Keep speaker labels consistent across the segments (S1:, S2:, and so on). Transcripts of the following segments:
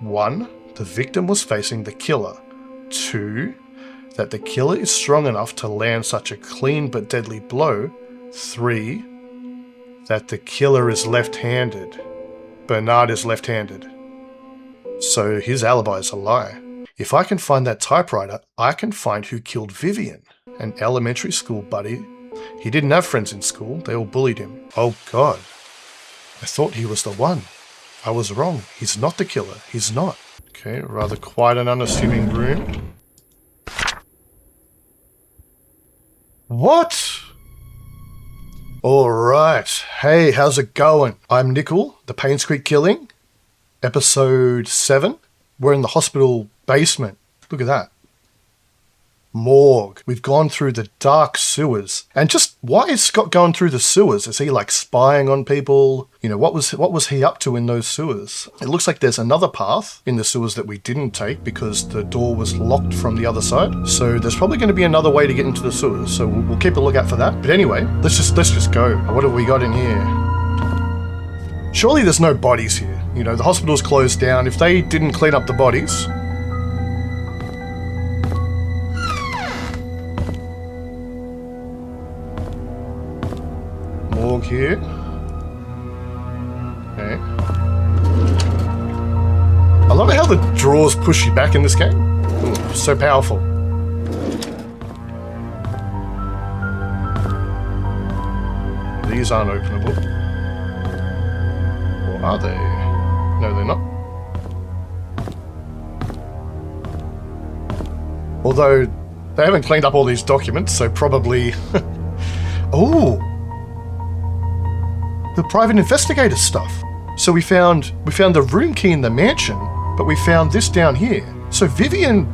S1: 1. The victim was facing the killer. 2. That the killer is strong enough to land such a clean but deadly blow. 3. That the killer is left-handed. Bernard is left-handed. So his alibi is a lie. If I can find that typewriter, I can find who killed Vivian, an elementary school buddy. He didn't have friends in school, they all bullied him. Oh God, I thought he was the one. I was wrong, he's not the killer, he's not. Okay, rather quiet and unassuming room. What? Alright, hey, how's it going? I'm Nickel, the Painscreek Killing, episode 7. We're in the hospital basement. Look at that. Morgue. We've gone through the dark sewers. And just, why is Scott going through the sewers? Is he like spying on people? You know, what was he up to in those sewers? It looks like there's another path in the sewers that we didn't take because the door was locked from the other side. So there's probably going to be another way to get into the sewers. So we'll keep a lookout for that. But anyway, let's just go. What have we got in here? Surely there's no bodies here. You know, the hospital's closed down. If they didn't clean up the bodies... Morgue here. Okay. I love how the drawers push you back in this game. Ooh, so powerful. These aren't openable. Or are they? No, they're not. Although, they haven't cleaned up all these documents, so probably... Oh! The private investigator stuff. So we found the room key in the mansion, but we found this down here. So Vivian,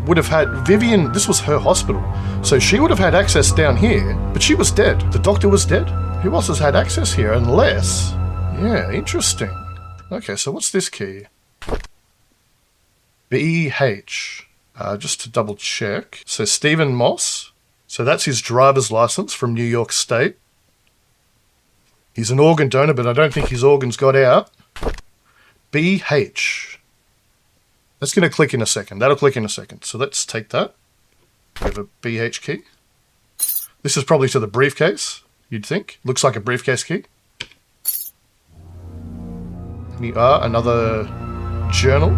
S1: this was her hospital. So she would have had access down here, but she was dead. The doctor was dead. Who else has had access here unless... Yeah, interesting. Okay, so what's this key? BH. Just to double check. So Stephen Moss. So that's his driver's license from New York State. He's an organ donor, but I don't think his organs got out. BH. That's going to click in a second. That'll click in a second. So let's take that. We have a BH key. This is probably to the briefcase, you'd think. Looks like a briefcase key. Another journal.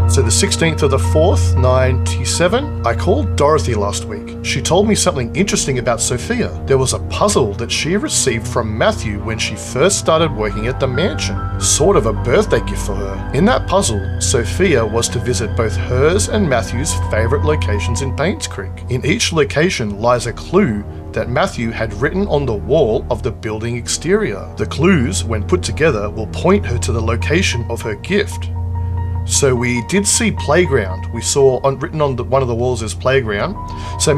S1: So the 16th of the 4th, 97, I called Dorothy last week. She told me something interesting about Sophia. There was a puzzle that she received from Matthew when she first started working at the mansion. Sort of a birthday gift for her. In that puzzle, Sophia was to visit both hers and Matthew's favourite locations in Painscreek. In each location lies a clue that Matthew had written on the wall of the building exterior. The clues, when put together, will point her to the location of her gift. So we did see playground. We saw written on one of the walls is playground. So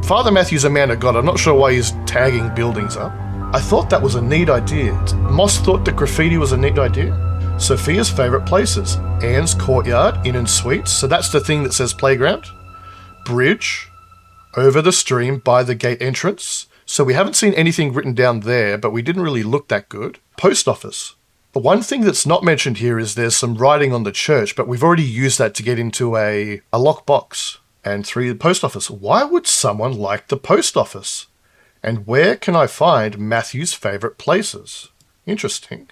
S1: Father Matthew's a man of God. I'm not sure why he's tagging buildings up. I thought that was a neat idea. Moss thought that graffiti was a neat idea. Sophia's favourite places. Anne's courtyard, inn and suites. So that's the thing that says playground. Bridge. Over the stream by the gate entrance. So we haven't seen anything written down there, but we didn't really look that good. Post office. The one thing that's not mentioned here is there's some writing on the church, but we've already used that to get into a lockbox. And 3, the post office. Why would someone like the post office? And where can I find Matthew's favourite places? Interesting.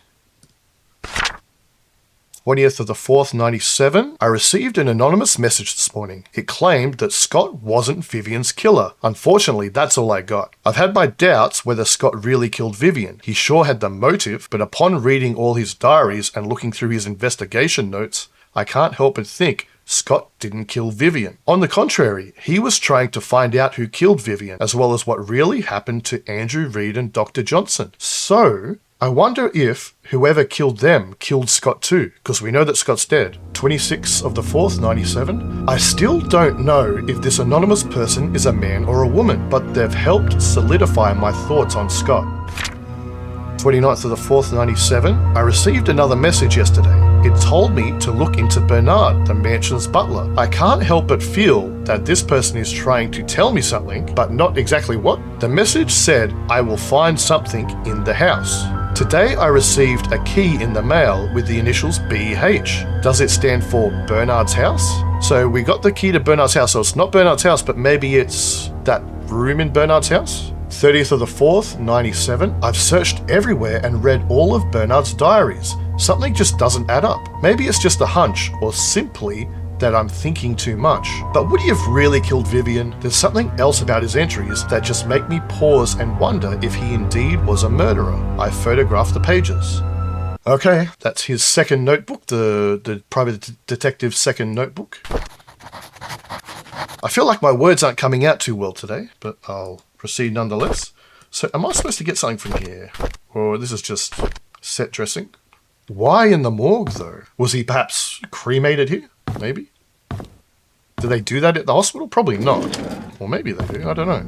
S1: 20th of the 4th, 97, I received an anonymous message this morning. It claimed that Scott wasn't Vivian's killer. Unfortunately, that's all I got. I've had my doubts whether Scott really killed Vivian. He sure had the motive, but upon reading all his diaries and looking through his investigation notes, I can't help but think Scott didn't kill Vivian. On the contrary, he was trying to find out who killed Vivian, as well as what really happened to Andrew Reed and Dr. Johnson. So... I wonder if whoever killed them killed Scott too, because we know that Scott's dead. 26th of the 4th, 97. I still don't know if this anonymous person is a man or a woman, but they've helped solidify my thoughts on Scott. 29th of the 4th, 97. I received another message yesterday. It told me to look into Bernard, the mansion's butler. I can't help but feel that this person is trying to tell me something, but not exactly what. The message said, I will find something in the house. Today I received a key in the mail with the initials BH. Does it stand for Bernard's house? So we got the key to Bernard's house, so it's not Bernard's house, but maybe it's that room in Bernard's house? 30th of the 4th, 97. I've searched everywhere and read all of Bernard's diaries. Something just doesn't add up. Maybe it's just a hunch, or simply that I'm thinking too much. But would he have really killed Vivian? There's something else about his entries that just make me pause and wonder if he indeed was a murderer. I photographed the pages. Okay, that's his second notebook, the private detective's second notebook. I feel like my words aren't coming out too well today, but I'll proceed nonetheless. So am I supposed to get something from here? Or this is just set dressing? Why in the morgue though? Was he perhaps cremated here? Maybe? Do they do that at the hospital? Probably not. Or maybe they do, I don't know.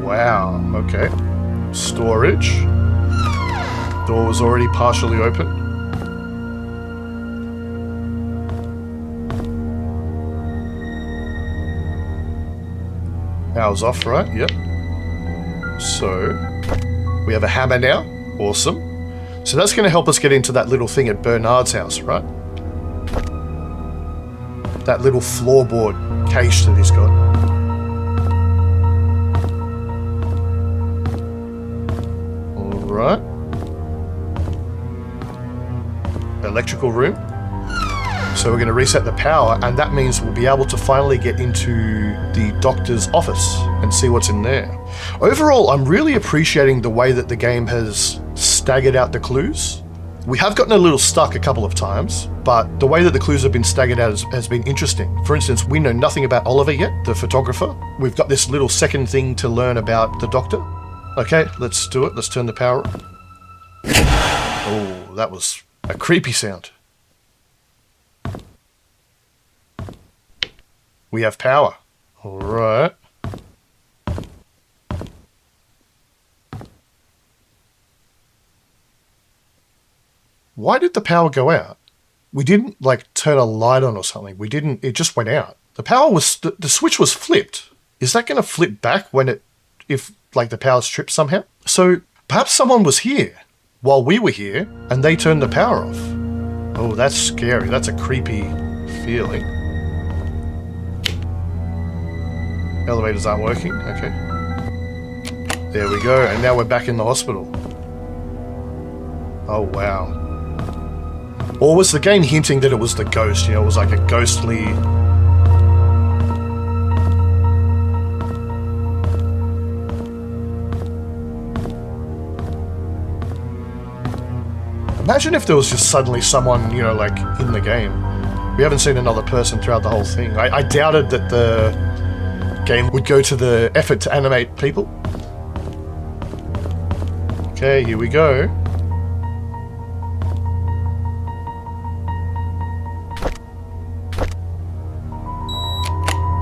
S1: Wow, okay. Storage. Door was already partially open. Power's off, right? Yep. So, we have a hammer now. Awesome. So that's going to help us get into that little thing at Bernard's house, right? That little floorboard cache that he's got. Alright. Electrical room. So we're going to reset the power, and that means we'll be able to finally get into the doctor's office and see what's in there. Overall, I'm really appreciating the way that the game has staggered out the clues. We have gotten a little stuck a couple of times, but the way that the clues have been staggered out has been interesting. For instance, we know nothing about Oliver yet, the photographer. We've got this little second thing to learn about the doctor. Okay, let's do it. Let's turn the power on. Oh, that was a creepy sound. We have power. All right. Why did the power go out? We didn't like turn a light on or something. We didn't, it just went out. The power was, the switch was flipped. Is that going to flip back when if like the power's tripped somehow? So perhaps someone was here while we were here and they turned the power off. Oh, that's scary. That's a creepy feeling. Elevators aren't working. Okay. There we go. And now we're back in the hospital. Oh, wow. Or was the game hinting that it was the ghost? You know, it was like a ghostly... Imagine if there was just suddenly someone, you know, like, in the game. We haven't seen another person throughout the whole thing. I doubted that the game would go to the effort to animate people. Okay, here we go.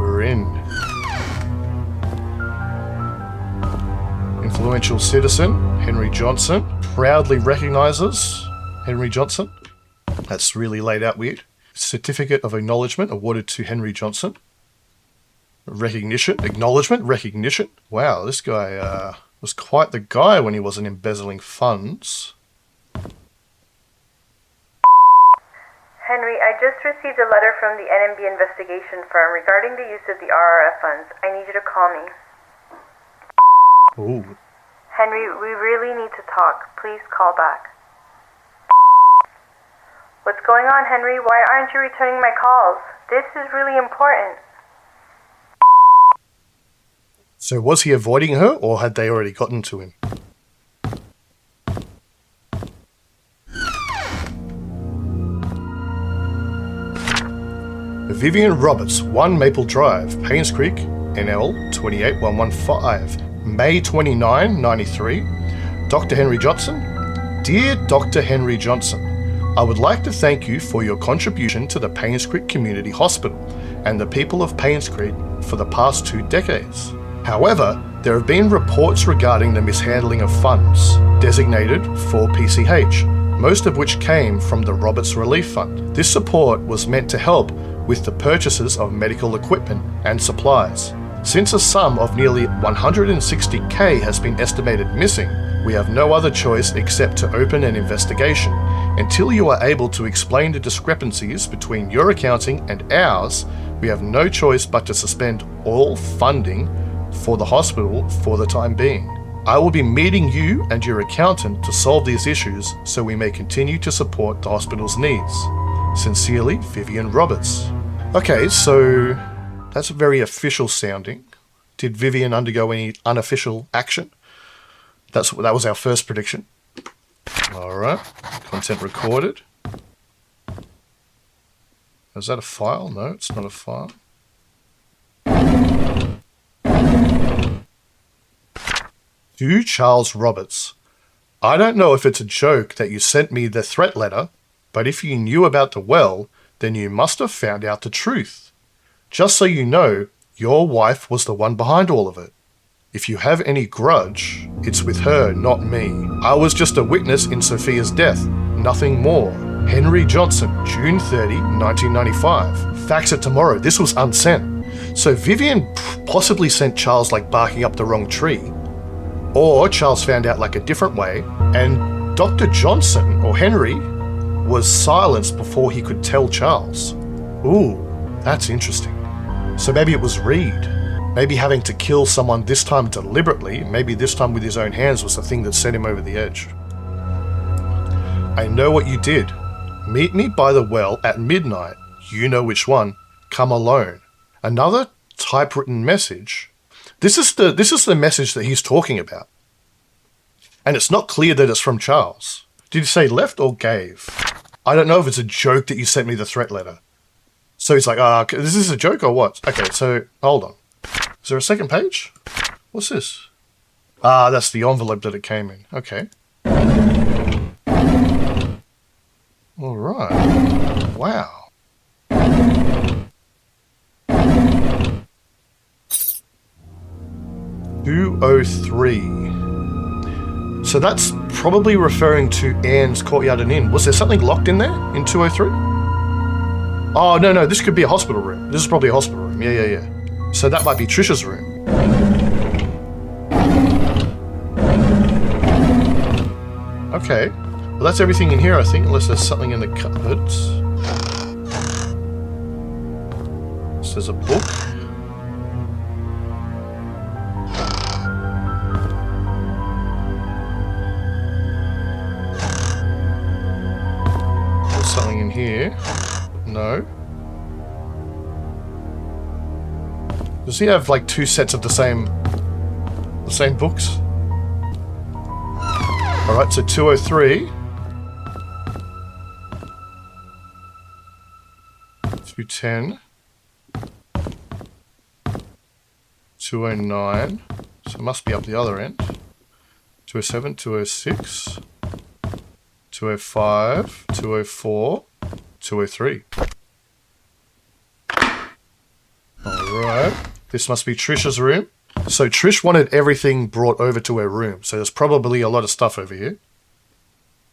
S1: We're in. Influential citizen, Henry Johnson, proudly recognizes Henry Johnson. That's really laid out weird. Certificate of acknowledgement awarded to Henry Johnson. Recognition, acknowledgement, recognition. Wow, this guy was quite the guy when he wasn't embezzling funds.
S2: Henry, I just received a letter from the NMB investigation firm regarding the use of the RRF funds. I need you to call me.
S1: Ooh.
S2: Henry, we really need to talk. Please call back. What's going on, Henry? Why aren't you returning my calls? This is really important.
S1: So was he avoiding her, or had they already gotten to him? Vivian Roberts, 1 Maple Drive, Painscreek, NL 28115, May 29, 93. Dr. Henry Johnson. Dear Dr. Henry Johnson, I would like to thank you for your contribution to the Painscreek Community Hospital and the people of Painscreek for the past 2 decades. However, there have been reports regarding the mishandling of funds designated for PCH, most of which came from the Roberts Relief Fund. This support was meant to help with the purchases of medical equipment and supplies. Since a sum of nearly 160k has been estimated missing, we have no other choice except to open an investigation. Until you are able to explain the discrepancies between your accounting and ours, we have no choice but to suspend all funding for the hospital for the time being. I will be meeting you and your accountant to solve these issues so we may continue to support the hospital's needs. Sincerely, Vivian Roberts. Okay, so that's very official sounding. Did Vivian undergo any unofficial action? That was our first prediction. Alright, content recorded. Is that a file? No, it's not a file. To Charles Roberts. I don't know if it's a joke that you sent me the threat letter, but if you knew about the well, then you must have found out the truth. Just so you know, your wife was the one behind all of it. If you have any grudge, it's with her, not me. I was just a witness in Sophia's death, nothing more. Henry Johnson, June 30, 1995. Fax it tomorrow. This was unsent. So Vivian possibly sent Charles like barking up the wrong tree. Or Charles found out like a different way, and Dr. Johnson, or Henry, was silenced before he could tell Charles. Ooh, that's interesting. So maybe it was Reed. Maybe having to kill someone this time deliberately, maybe this time with his own hands, was the thing that sent him over the edge. I know what you did. Meet me by the well at midnight. You know which one. Come alone. Another typewritten message. This is the message that he's talking about. And it's not clear that it's from Charles. Did you say left or gave? I don't know if it's a joke that you sent me the threat letter. So he's like, is this a joke or what? Okay, so hold on. Is there a second page? What's this? That's the envelope that it came in. Okay. All right. Wow. $203. So that's probably referring to Anne's Courtyard and Inn. Was there something locked in there in 203? Oh, no, this could be a hospital room. This is probably a hospital room. Yeah. So that might be Trisha's room. Okay. Well, that's everything in here, I think, unless there's something in the cupboards. So there's a book. There's something in here. No. Does he have like two sets of the same books? Alright, so 203. 210. 209. So it must be up the other end. 207, 206. 205, 204, 203. Alright. This must be Trisha's room. So Trish wanted everything brought over to her room. So there's probably a lot of stuff over here.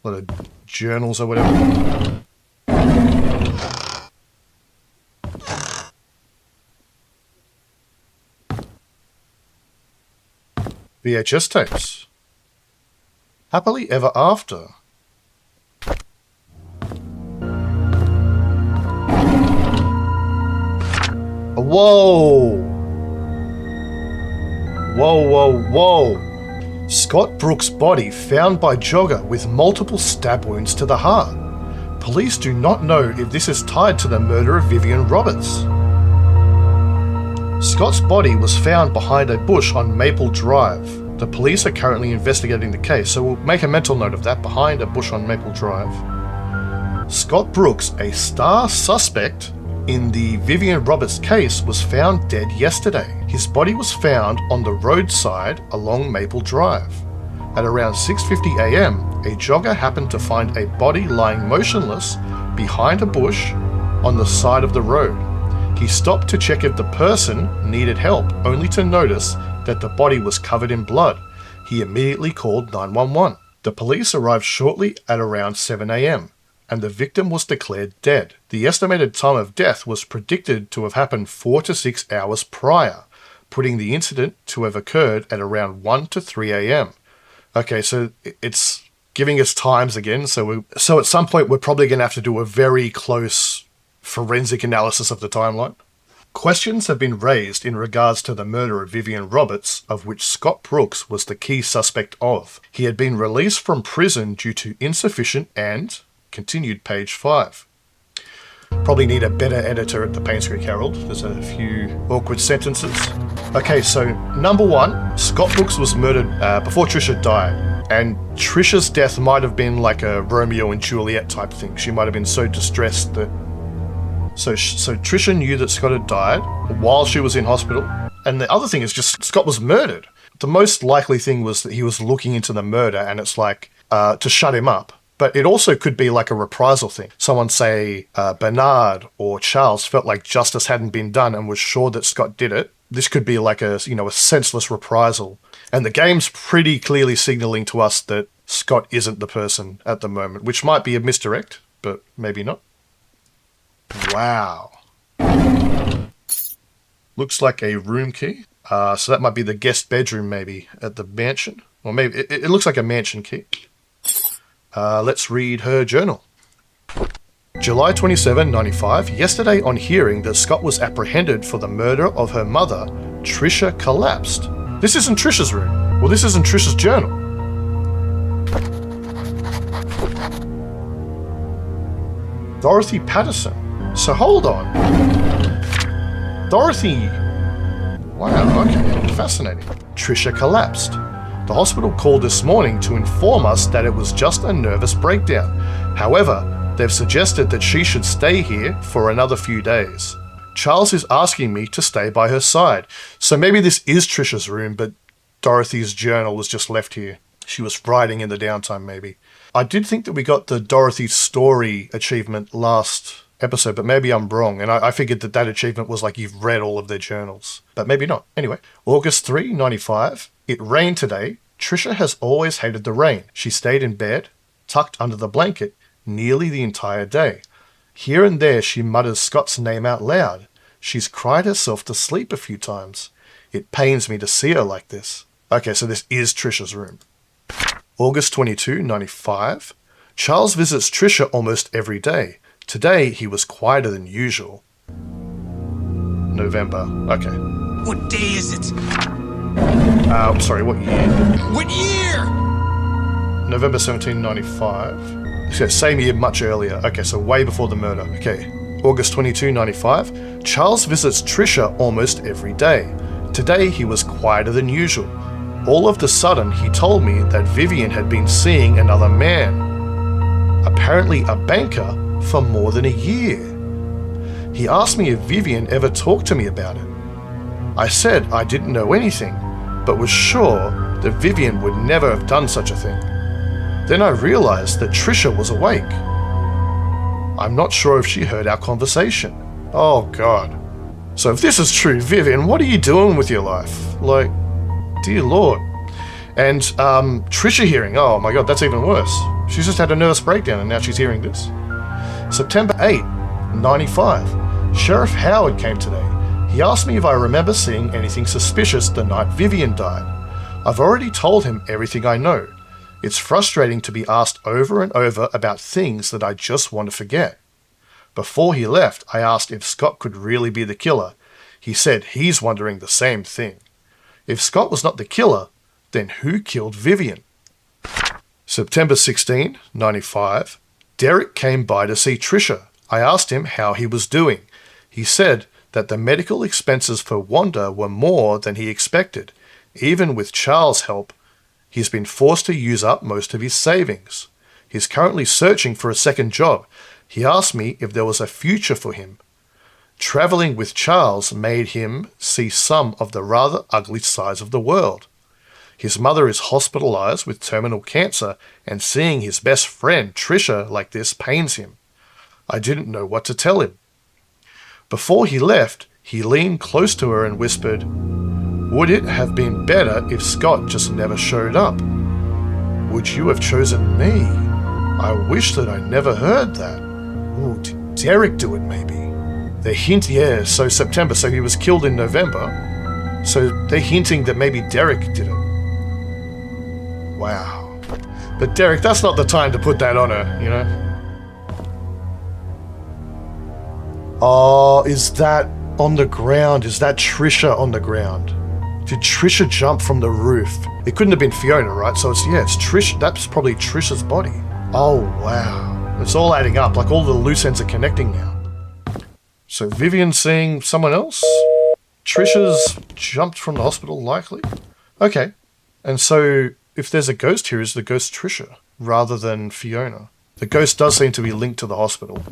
S1: A lot of journals or whatever. VHS tapes. Happily Ever After. Whoa! Whoa. Scott Brooks' body found by jogger with multiple stab wounds to the heart. Police do not know if this is tied to the murder of Vivian Roberts. Scott's body was found behind a bush on Maple Drive. The police are currently investigating the case, so we'll make a mental note of that, behind a bush on Maple Drive. Scott Brooks, a star suspect in the Vivian Roberts case, was found dead yesterday. His body was found on the roadside along Maple Drive. At around 6:50 a.m, a jogger happened to find a body lying motionless behind a bush on the side of the road. He stopped to check if the person needed help, only to notice that the body was covered in blood. He immediately called 911. The police arrived shortly at around 7 a.m. and the victim was declared dead. The estimated time of death was predicted to have happened 4 to 6 hours prior. putting the incident to have occurred at around 1 to 3 a.m. Okay, so it's giving us times again. So at some point, we're probably going to have to do a very close forensic analysis of the timeline. Questions have been raised in regards to the murder of Vivian Roberts, of which Scott Brooks was the key suspect of. He had been released from prison due to insufficient and continued page 5. Probably need a better editor at the Painscreek Herald. There's a few awkward sentences. Okay, so number 1, Scott Brooks was murdered before Trisha died. And Trisha's death might have been like a Romeo and Juliet type thing. She might have been so distressed that... So Trisha knew that Scott had died while she was in hospital. And the other thing is just Scott was murdered. The most likely thing was that he was looking into the murder and it's like to shut him up. But it also could be like a reprisal thing. Someone say Bernard or Charles felt like justice hadn't been done and was sure that Scott did it. This could be like a senseless reprisal. And the game's pretty clearly signaling to us that Scott isn't the person at the moment, which might be a misdirect, but maybe not. Wow. Looks like a room key. So that might be the guest bedroom maybe at the mansion. Or maybe it looks like a mansion key. Let's read her journal. July 27, 95. Yesterday on hearing that Scott was apprehended for the murder of her mother, Trisha collapsed. This isn't Trisha's room. Well, this isn't Trisha's journal. Dorothy Patterson. So hold on. Dorothy. Wow, okay, fascinating. Trisha collapsed. The hospital called this morning to inform us that it was just a nervous breakdown. However, they've suggested that she should stay here for another few days. Charles is asking me to stay by her side. So maybe this is Trisha's room, but Dorothy's journal was just left here. She was writing in the downtime, maybe. I did think that we got the Dorothy story achievement last episode, but maybe I'm wrong. And I figured that achievement was like you've read all of their journals, but maybe not. Anyway, August 3, 95. It rained today. Trisha has always hated the rain. She stayed in bed, tucked under the blanket, nearly the entire day. Here and there she mutters Scott's name out loud. She's cried herself to sleep a few times. It pains me to see her like this. Okay, so this is Trisha's room. August 22, 95. Charles visits Trisha almost every day. Today he was quieter than usual. November. Okay.
S3: What day is it?
S1: Sorry, what year?
S3: What year?
S1: November 1795. So same year, much earlier. Okay, so way before the murder. Okay. August 22, 95. Charles visits Trisha almost every day. Today he was quieter than usual. All of a sudden he told me that Vivian had been seeing another man. Apparently a banker for more than a year. He asked me if Vivian ever talked to me about it. I said I didn't know anything, but was sure that Vivian would never have done such a thing. Then I realized that Trisha was awake. I'm not sure if she heard our conversation. Oh God. So if this is true, Vivian, what are you doing with your life? Like, dear Lord. And Trisha hearing, oh my God, that's even worse. She's just had a nervous breakdown and now she's hearing this. September 8, 95. Sheriff Howard came today. He asked me if I remember seeing anything suspicious the night Vivian died. I've already told him everything I know. It's frustrating to be asked over and over about things that I just want to forget. Before he left, I asked if Scott could really be the killer. He said he's wondering the same thing. If Scott was not the killer, then who killed Vivian? September 16, 95. Derek came by to see Trisha. I asked him how he was doing. He said that the medical expenses for Wanda were more than he expected. Even with Charles' help, he's been forced to use up most of his savings. He's currently searching for a second job. He asked me if there was a future for him. Traveling with Charles made him see some of the rather ugly sides of the world. His mother is hospitalized with terminal cancer, and seeing his best friend, Trisha, like this pains him. I didn't know what to tell him. Before he left, he leaned close to her and whispered, "Would it have been better if Scott just never showed up? Would you have chosen me? I wish that I never heard that. Ooh, did Derek do it maybe?" The hint, yeah, so September, so he was killed in November. So they're hinting that maybe Derek did it. Wow. But Derek, that's not the time to put that on her, you know? Oh, is that on the ground? Is that Trisha on the ground? Did Trisha jump from the roof? It couldn't have been Fiona, right? So it's Trish. That's probably Trisha's body. Oh, wow. It's all adding up. Like all the loose ends are connecting now. So Vivian's seeing someone else? Trisha's jumped from the hospital, likely? Okay. And so if there's a ghost here, is the ghost Trisha rather than Fiona? The ghost does seem to be linked to the hospital.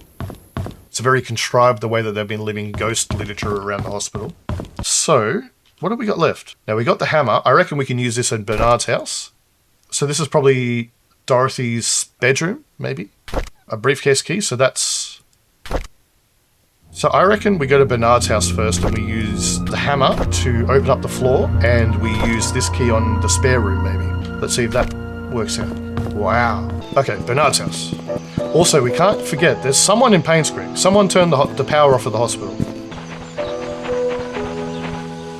S1: It's very contrived the way that they've been living ghost literature around the hospital. So, what have we got left? Now, we got the hammer. I reckon we can use this in Bernard's house. So this is probably Dorothy's bedroom, maybe? A briefcase key, so that's... So I reckon we go to Bernard's house first and we use the hammer to open up the floor, and we use this key on the spare room, maybe. Let's see if that works out. Wow. Okay, Bernard's house. Also, we can't forget, there's someone in Painscreek. Someone turned the power off at the hospital.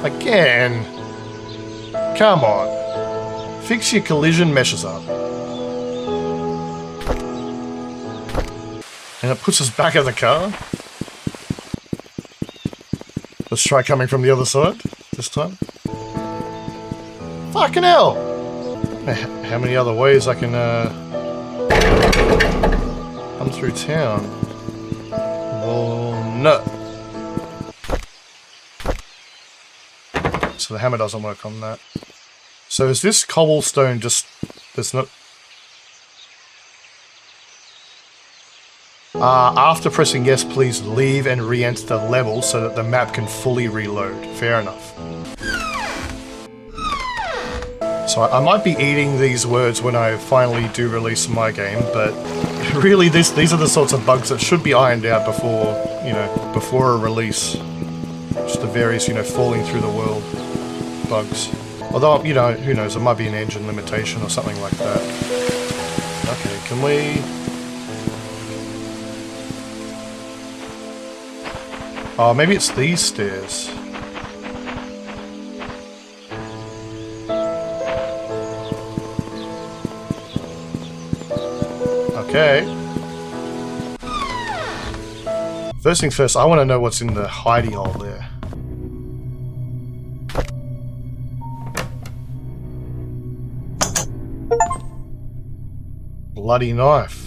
S1: Again. Come on. Fix your collision meshes up. And it puts us back in the car. Let's try coming from the other side this time. Fucking hell! How many other ways I can come through town? Well, no. So the hammer doesn't work on that. So is this cobblestone just... there's no... After pressing yes, please leave and re-enter the level so that the map can fully reload. Fair enough. So I might be eating these words when I finally do release my game, but really these are the sorts of bugs that should be ironed out before, before a release. Just the various, falling through the world bugs. Although, who knows, it might be an engine limitation or something like that. Okay, can we... Oh, maybe it's these stairs. Okay. First things first, I want to know what's in the hidey hole there. Bloody knife.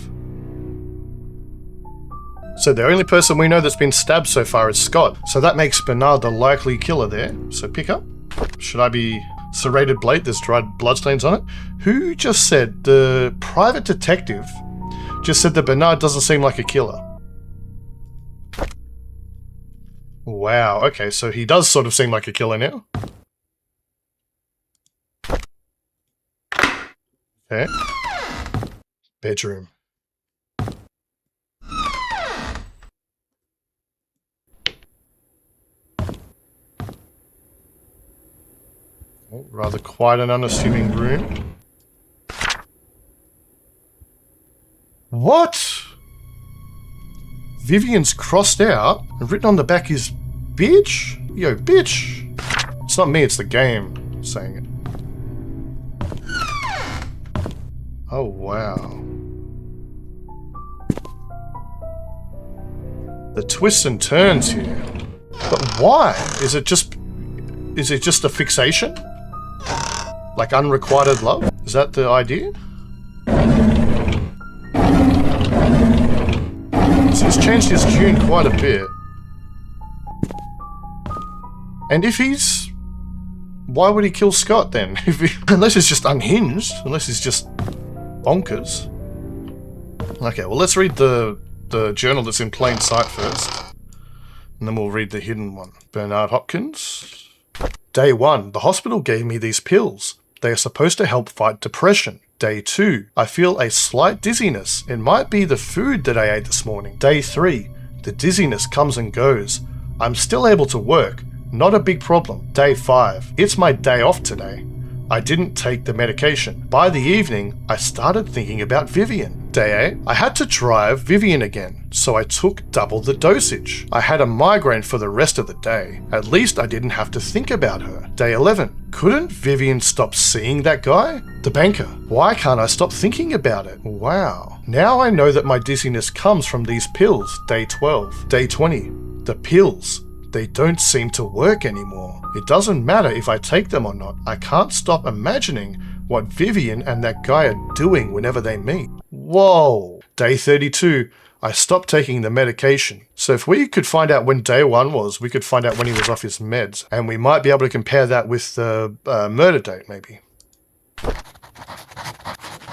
S1: So the only person we know that's been stabbed so far is Scott. So that makes Bernard the likely killer there. So pick up. Should I be serrated blade? There's dried bloodstains on it. Who just said? The private detective just said that Bernard doesn't seem like a killer. Wow, okay, so he does sort of seem like a killer now. Okay. Bedroom. Oh, rather quite an unassuming room. What? Vivian's crossed out and written on the back is bitch? Yo, bitch. It's not me, it's the game saying it. Oh, wow. The twists and turns here. But why? Is it just a fixation? Like unrequited love? Is that the idea? So he's changed his tune quite a bit. And if he's... why would he kill Scott then? Unless he's just unhinged. Unless he's just bonkers. Okay, well let's read the journal that's in plain sight first. And then we'll read the hidden one. Bernard Hopkins. Day 1. The hospital gave me these pills. They are supposed to help fight depression. Day 2. I feel a slight dizziness. It might be the food that I ate this morning. Day 3. The dizziness comes and goes. I'm still able to work. Not a big problem. Day 5. It's my day off today. I didn't take the medication. By the evening, I started thinking about Vivian. Day 8, I had to drive Vivian again, so I took double the dosage. I had a migraine for the rest of the day. At least I didn't have to think about her. Day 11, couldn't Vivian stop seeing that guy? The banker. Why can't I stop thinking about it? Wow. Now I know that my dizziness comes from these pills. Day 12. Day 20, the pills. They don't seem to work anymore. It doesn't matter if I take them or not. I can't stop imagining what Vivian and that guy are doing whenever they meet. Whoa. Day 32, I stopped taking the medication. So if we could find out when day 1 was, we could find out when he was off his meds. And we might be able to compare that with the murder date, maybe.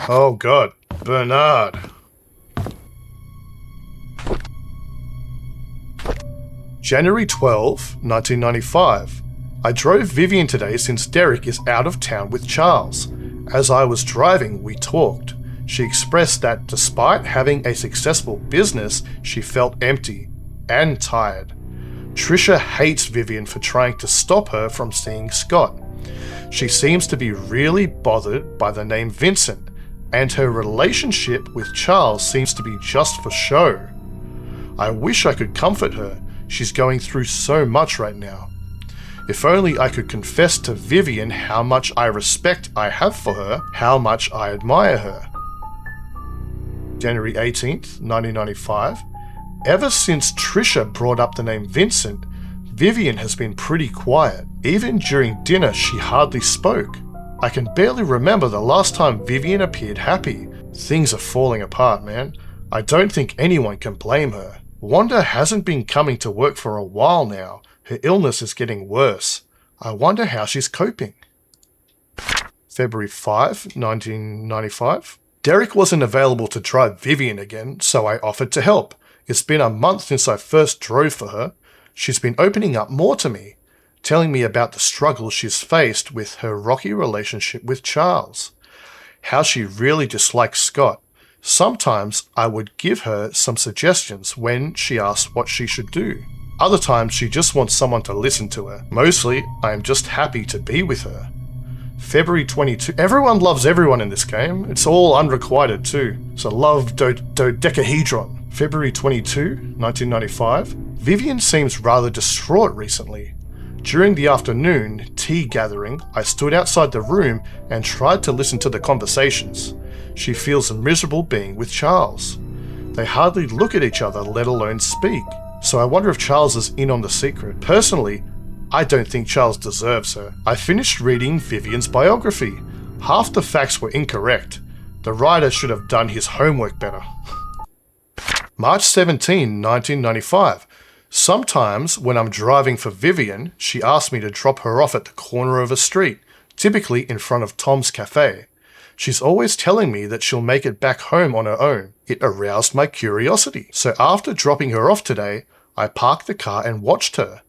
S1: Oh God, Bernard. January 12, 1995. I drove Vivian today since Derek is out of town with Charles. As I was driving, we talked. She expressed that despite having a successful business, she felt empty and tired. Trisha hates Vivian for trying to stop her from seeing Scott. She seems to be really bothered by the name Vincent, and her relationship with Charles seems to be just for show. I wish I could comfort her. She's going through so much right now. If only I could confess to Vivian how much respect I have for her, how much I admire her. January 18th, 1995. Ever since Trisha brought up the name Vincent, Vivian has been pretty quiet. Even during dinner, she hardly spoke. I can barely remember the last time Vivian appeared happy. Things are falling apart, man. I don't think anyone can blame her. Wanda hasn't been coming to work for a while now. Her illness is getting worse. I wonder how she's coping. February 5, 1995. Derek wasn't available to drive Vivian again, so I offered to help. It's been a month since I first drove for her. She's been opening up more to me, telling me about the struggles she's faced with her rocky relationship with Charles, how she really dislikes Scott. Sometimes I would give her some suggestions when she asked what she should do. Other times she just wants someone to listen to her. Mostly, I am just happy to be with her. February 22. Everyone loves everyone in this game. It's all unrequited too. So love dodecahedron. February 22, 1995. Vivian seems rather distraught recently. During the afternoon tea gathering, I stood outside the room and tried to listen to the conversations. She feels miserable being with Charles. They hardly look at each other, let alone speak. So I wonder if Charles is in on the secret. Personally, I don't think Charles deserves her. I finished reading Vivian's biography. Half the facts were incorrect. The writer should have done his homework better. March 17, 1995. Sometimes when I'm driving for Vivian, she asks me to drop her off at the corner of a street, typically in front of Tom's Cafe. She's always telling me that she'll make it back home on her own. It aroused my curiosity. So after dropping her off today, I parked the car and watched her.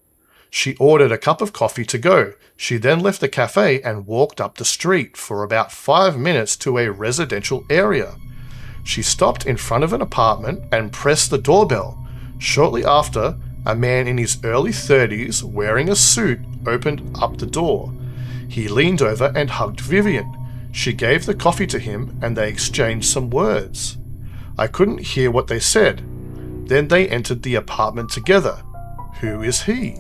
S1: She ordered a cup of coffee to go. She then left the cafe and walked up the street for about 5 minutes to a residential area. She stopped in front of an apartment and pressed the doorbell. Shortly after, a man in his early 30s wearing a suit opened up the door. He leaned over and hugged Vivian. She gave the coffee to him and they exchanged some words. I couldn't hear what they said. Then they entered the apartment together. Who is he?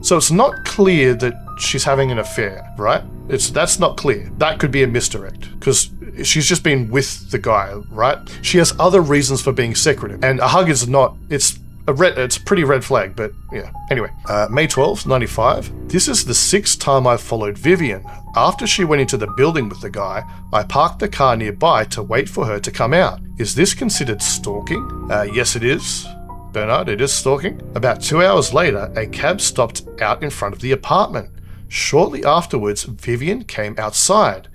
S1: So it's not clear that she's having an affair, right? That's not clear. That could be a misdirect because she's just been with the guy, right? She has other reasons for being secretive, and a hug is not. It's a pretty red flag, but yeah. Anyway, May 12th, 95. This is the 6th time I've followed Vivian. After she went into the building with the guy, I parked the car nearby to wait for her to come out. Is this considered stalking? Yes, it is. Bernard, it is stalking. About 2 hours later, a cab stopped out in front of the apartment. Shortly afterwards, Vivian came outside,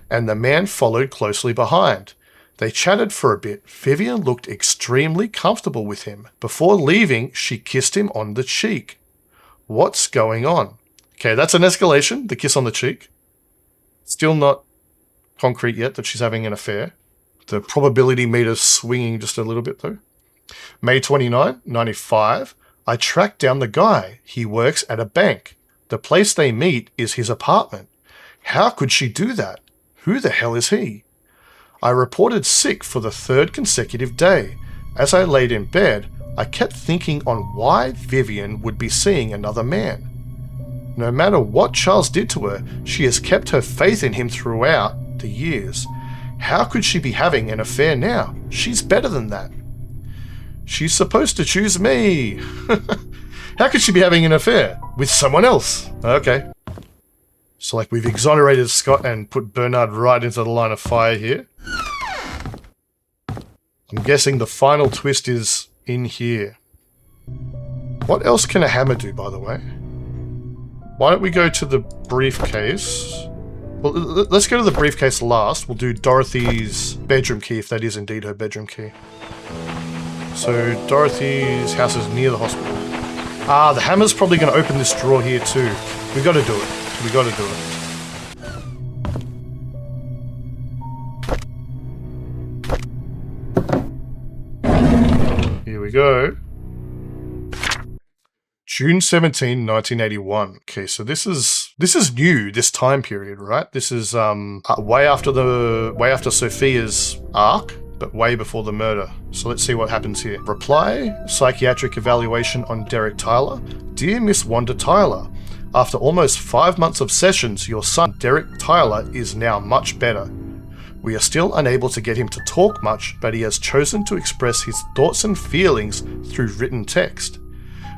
S1: and the man followed closely behind. They chatted for a bit. Vivian looked extremely comfortable with him. Before leaving, she kissed him on the cheek. What's going on? Okay, that's an escalation, the kiss on the cheek. Still not concrete yet that she's having an affair. The probability meter's swinging just a little bit though. May 29, 95. I tracked down the guy. He works at a bank. The place they meet is his apartment. How could she do that? Who the hell is he? I reported sick for the 3rd consecutive day. As I laid in bed, I kept thinking on why Vivian would be seeing another man. No matter what Charles did to her, she has kept her faith in him throughout the years. How could she be having an affair now? She's better than that. She's supposed to choose me. How could she be having an affair with someone else? Okay. So like we've exonerated Scott and put Bernard right into the line of fire here. I'm guessing the final twist is in here. What else can a hammer do, by the way? Why don't we go to the briefcase? Well, let's go to the briefcase last. We'll do Dorothy's bedroom key, if that is indeed her bedroom key. So Dorothy's house is near the hospital. Ah, the hammer's probably going to open this drawer here too. We got to do it. We got to do it. Here we go. June 17, 1981. Okay, so this is new, this time period, right? This is way after Sophia's arc, but way before the murder. So let's see what happens here. Reply, psychiatric evaluation on Derek Tyler. Dear Miss Wanda Tyler, after almost 5 months of sessions, your son Derek Tyler is now much better. We are still unable to get him to talk much, but he has chosen to express his thoughts and feelings through written text,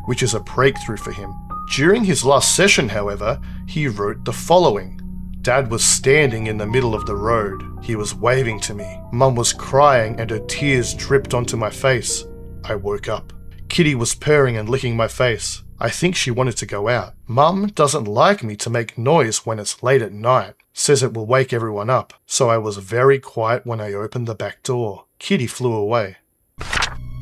S1: which is a breakthrough for him. During his last session, however, he wrote the following. Dad was standing in the middle of the road. He was waving to me. Mum was crying and her tears dripped onto my face. I woke up. Kitty was purring and licking my face. I think she wanted to go out. Mum doesn't like me to make noise when it's late at night. Says it will wake everyone up. So I was very quiet when I opened the back door. Kitty flew away.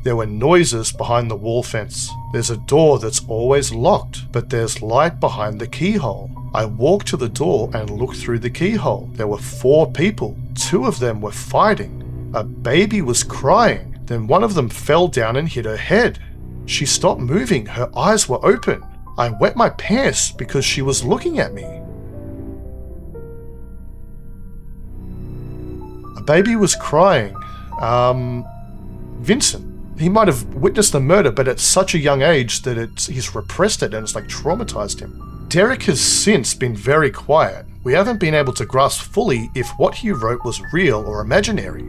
S1: There were noises behind the wall fence. There's a door that's always locked, but there's light behind the keyhole. I walked to the door and looked through the keyhole. There were 4 people. 2 of them were fighting. A baby was crying. Then one of them fell down and hit her head. She stopped moving. Her eyes were open. I wet my pants because she was looking at me. A baby was crying. Vincent. He might have witnessed the murder, but at such a young age that he's repressed it and it's like traumatized him. Derek has since been very quiet. We haven't been able to grasp fully if what he wrote was real or imaginary.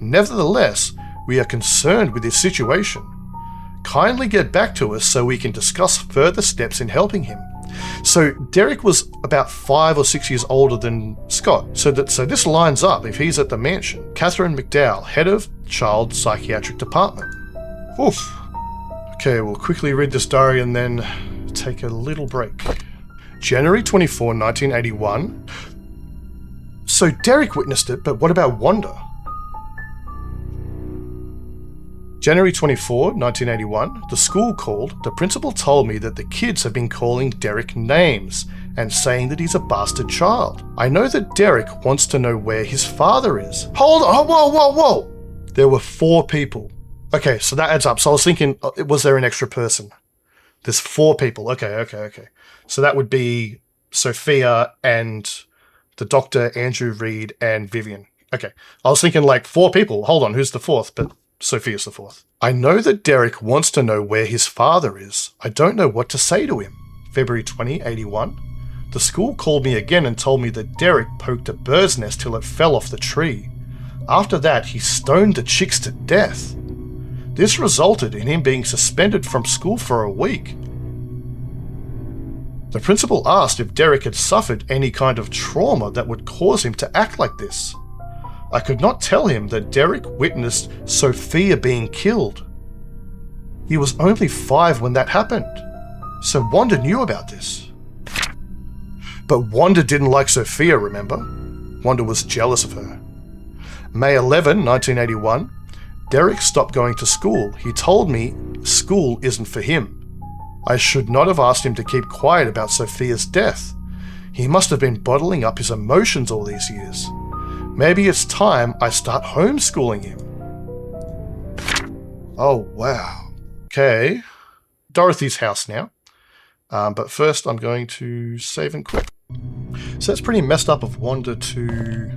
S1: Nevertheless, we are concerned with his situation. Kindly get back to us so we can discuss further steps in helping him. So Derek was about 5 or 6 years older than Scott. So this lines up if he's at the mansion. Catherine McDowell, head of Child Psychiatric Department. Oof. Okay, we'll quickly read this diary and then take a little break. January 24, 1981. So Derek witnessed it, but what about Wanda? January 24, 1981, the school called. The principal told me that the kids have been calling Derek names and saying that he's a bastard child. I know that Derek wants to know where his father is. Hold on, whoa. There were 4 people. Okay, so that adds up. So I was thinking, was there an extra person? There's 4 people. Okay. So that would be Sophia and the doctor, Andrew Reed, and Vivian. Okay, I was thinking like 4 people. Hold on, who's the 4th? But Sophia's the 4th. I know that Derek wants to know where his father is. I don't know what to say to him. February 20, 81. The school called me again and told me that Derek poked a bird's nest till it fell off the tree. After that, he stoned the chicks to death. This resulted in him being suspended from school for a week. The principal asked if Derek had suffered any kind of trauma that would cause him to act like this. I could not tell him that Derek witnessed Sophia being killed. He was only 5 when that happened, so Wanda knew about this. But Wanda didn't like Sophia, remember? Wanda was jealous of her. May 11, 1981, Derek stopped going to school. He told me school isn't for him. I should not have asked him to keep quiet about Sophia's death. He must have been bottling up his emotions all these years. Maybe it's time I start homeschooling him. Oh, wow. Okay. Dorothy's house now. But first I'm going to save and quit. So that's pretty messed up of Wanda to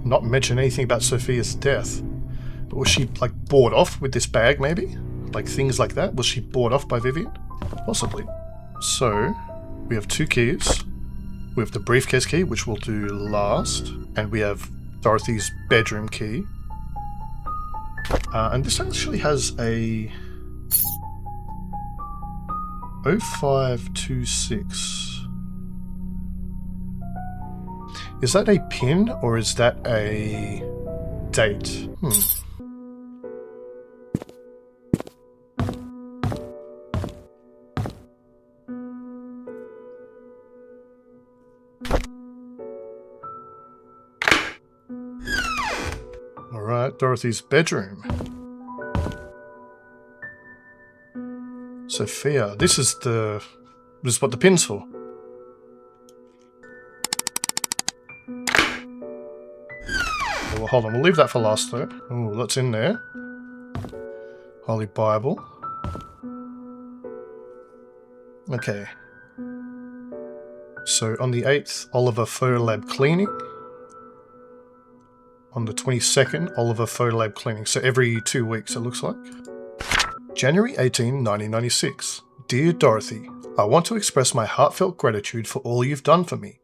S1: not mention anything about Sophia's death. But was she, like, bought off with this bag, maybe? Like, things like that? Was she bought off by Vivian? Possibly. So, we have 2 keys. We have the briefcase key, which we'll do last. And we have Dorothy's bedroom key. And this actually has a 0526. Is that a pin or is that a date? Alright, Dorothy's bedroom. Sophia, this is what the pin's for. Well, hold on, we'll leave that for last though. Oh, that's in there. Holy Bible. Okay. So on the 8th, Oliver Photolab cleaning. On the 22nd, Oliver Photolab cleaning. So every 2 weeks, it looks like. January 18, 1996. Dear Dorothy, I want to express my heartfelt gratitude for all you've done for me.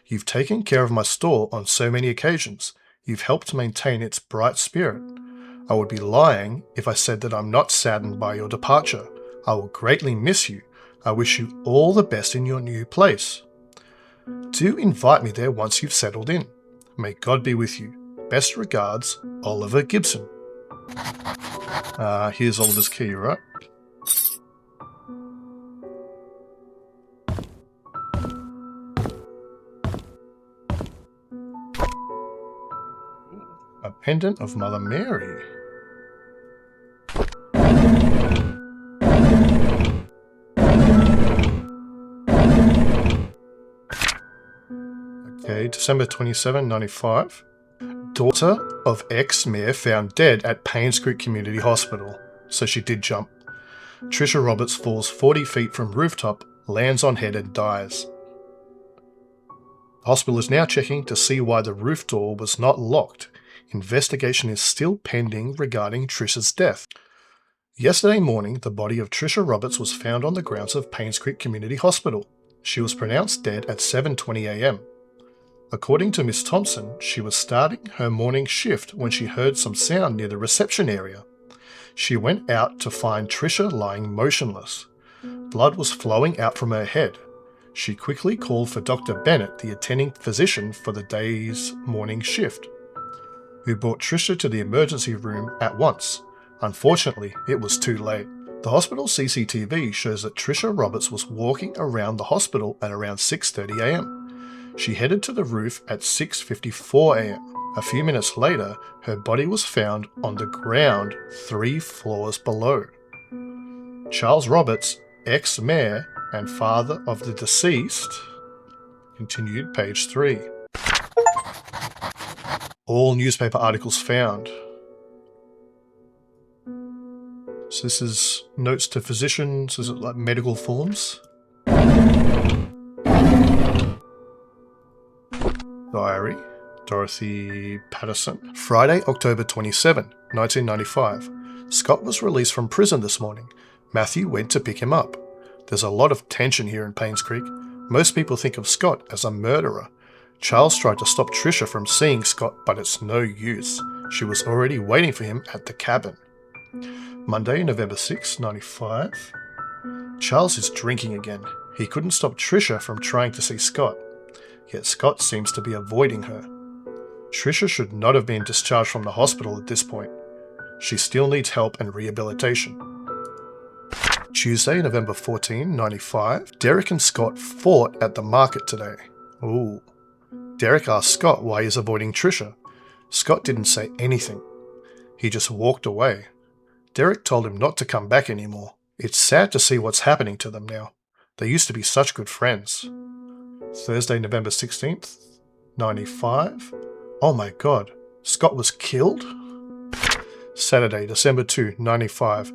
S1: You've taken care of my store on so many occasions. You've helped maintain its bright spirit. I would be lying if I said that I'm not saddened by your departure. I will greatly miss you. I wish you all the best in your new place. Do invite me there once you've settled in. May God be with you. Best regards, Oliver Gibson. Here's Oliver's key, right? A pendant of Mother Mary. Okay, December 27, 95. Daughter of ex-mayor found dead at Painscreek Community Hospital. So she did jump. Trisha Roberts falls 40 feet from rooftop, lands on head and dies. The hospital is now checking to see why the roof door was not locked. Investigation is still pending regarding Trisha's death. Yesterday morning, the body of Trisha Roberts was found on the grounds of Painscreek Community Hospital. She was pronounced dead at 7:20 a.m. According to Miss Thompson, she was starting her morning shift when she heard some sound near the reception area. She went out to find Trisha lying motionless. Blood was flowing out from her head. She quickly called for Dr. Bennett, the attending physician for the day's morning shift, who brought Trisha to the emergency room at once. Unfortunately, it was too late. The hospital CCTV shows that Trisha Roberts was walking around the hospital at around 6:30 a.m. She headed to the roof at 6:54 a.m. A few minutes later, her body was found on the ground 3 floors below. Charles Roberts, ex-mayor and father of the deceased, continued page 3. All newspaper articles found. So this is notes to physicians, is it like medical forms? Diary, Dorothy Patterson. Friday, October 27, 1995. Scott was released from prison this morning. Matthew went to pick him up. There's a lot of tension here in Painscreek. Most people think of Scott as a murderer. Charles tried to stop Trisha from seeing Scott, but it's no use. She was already waiting for him at the cabin. Monday, November 6, 95. Charles is drinking again. He couldn't stop Trisha from trying to see Scott. Yet Scott seems to be avoiding her. Trisha should not have been discharged from the hospital at this point. She still needs help and rehabilitation. Tuesday, November 14, 95. Derek and Scott fought at the market today. Ooh. Derek asked Scott why he's avoiding Trisha. Scott didn't say anything. He just walked away. Derek told him not to come back anymore. It's sad to see what's happening to them now. They used to be such good friends. Thursday, November 16th, 95. Oh my god, Scott was killed? Saturday, December 2, 95.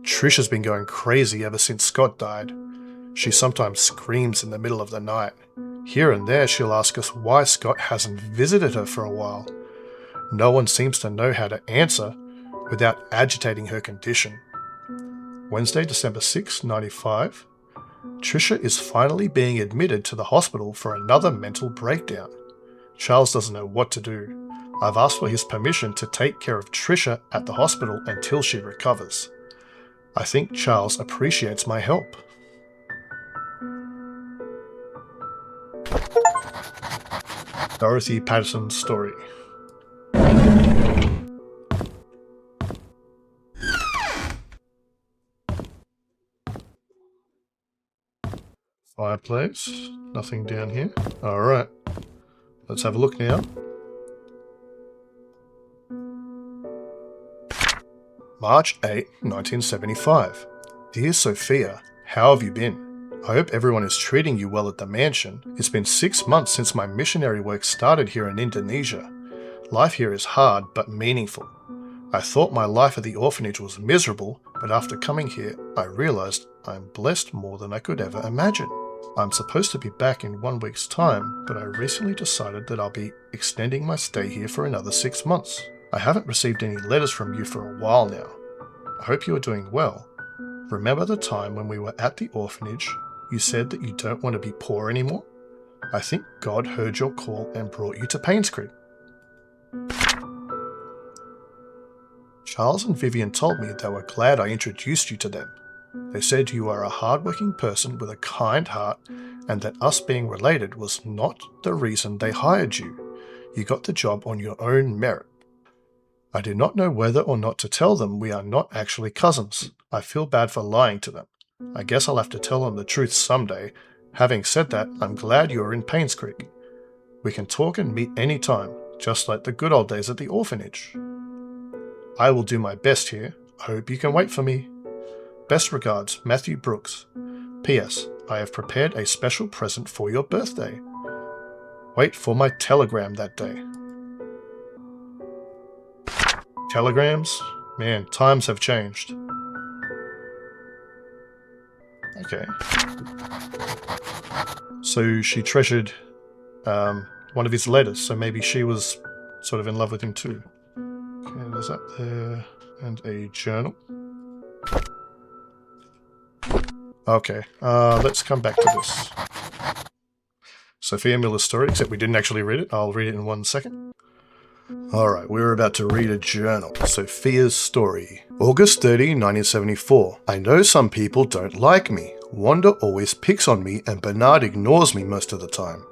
S1: Trisha's been going crazy ever since Scott died. She sometimes screams in the middle of the night. Here and there she'll ask us why Scott hasn't visited her for a while. No one seems to know how to answer without agitating her condition. Wednesday, December 6, 95. Trisha is finally being admitted to the hospital for another mental breakdown. Charles doesn't know what to do. I've asked for his permission to take care of Trisha at the hospital until she recovers. I think Charles appreciates my help. Dorothy Patterson's story. Fireplace. Nothing down here. Alright. Let's have a look now. March 8, 1975. Dear Sophia, how have you been? I hope everyone is treating you well at the mansion. It's been 6 months since my missionary work started here in Indonesia. Life here is hard but meaningful. I thought my life at the orphanage was miserable, but after coming here, I realized I'm blessed more than I could ever imagine. I'm supposed to be back in 1 week's time, but I recently decided that I'll be extending my stay here for another 6 months. I haven't received any letters from you for a while now. I hope you are doing well. Remember the time when we were at the orphanage, you said that you don't want to be poor anymore? I think God heard your call and brought you to Painscreek. Charles and Vivian told me they were glad I introduced you to them. They said you are a hard-working person with a kind heart and that us being related was not the reason they hired you. You got the job on your own merit. I do not know whether or not to tell them we are not actually cousins. I feel bad for lying to them. I guess I'll have to tell them the truth someday. Having said that, I'm glad you are in Painscreek. We can talk and meet any time, just like the good old days at the orphanage. I will do my best here. I hope you can wait for me. Best regards, Matthew Brooks. P.S. I have prepared a special present for your birthday. Wait for my telegram that day. Telegrams? Man, times have changed. Okay. So she treasured one of his letters, so maybe she was sort of in love with him too. Okay, there's that there. And a journal. Okay, let's come back to this. Sophia Miller's story, except we didn't actually read it. I'll read it in 1 second. Alright, we're about to read a journal. Sophia's story. August 30, 1974. I know some people don't like me. Wanda always picks on me and Bernard ignores me most of the time.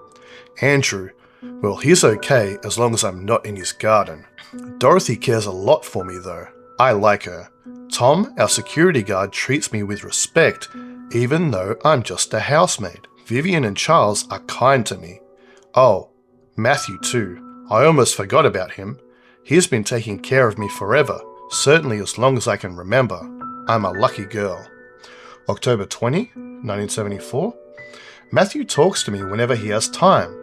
S1: Andrew. Well, he's okay as long as I'm not in his garden. Dorothy cares a lot for me though. I like her. Tom, our security guard, treats me with respect, even though I'm just a housemaid. Vivian and Charles are kind to me. Oh, Matthew too. I almost forgot about him. He's been taking care of me forever, certainly as long as I can remember. I'm a lucky girl. October 20, 1974. Matthew talks to me whenever he has time.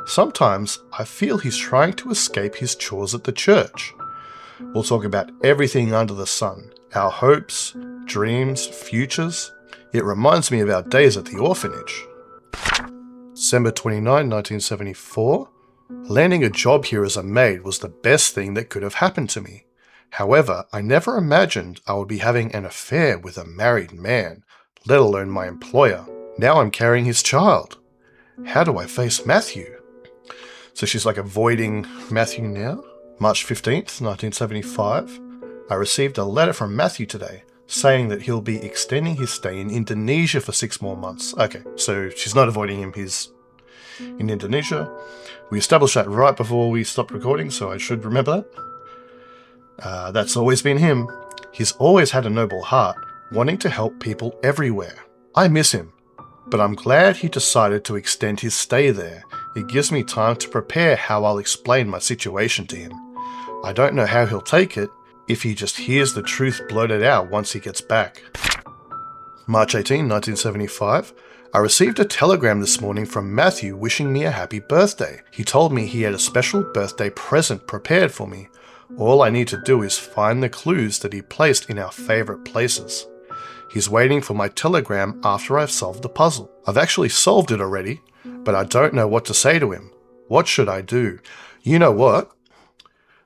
S1: Sometimes I feel he's trying to escape his chores at the church. We'll talk about everything under the sun, our hopes, dreams, futures. It reminds me of our days at the orphanage. December 29, 1974. Landing a job here as a maid was the best thing that could have happened to me. However, I never imagined I would be having an affair with a married man, let alone my employer. Now I'm carrying his child. How do I face Matthew? So she's like avoiding Matthew now. March 15th, 1975. I received a letter from Matthew today saying that he'll be extending his stay in Indonesia for 6 more months. Okay, so she's not avoiding him, he's in Indonesia. We established that right before we stopped recording, so I should remember that. That's always been him. He's always had a noble heart, wanting to help people everywhere. I miss him, but I'm glad he decided to extend his stay there. It gives me time to prepare how I'll explain my situation to him. I don't know how he'll take it if he just hears the truth blurted out once he gets back. March 18, 1975. I received a telegram this morning from Matthew wishing me a happy birthday. He told me he had a special birthday present prepared for me. All I need to do is find the clues that he placed in our favourite places. He's waiting for my telegram after I've solved the puzzle. I've actually solved it already, but I don't know what to say to him. What should I do? You know what?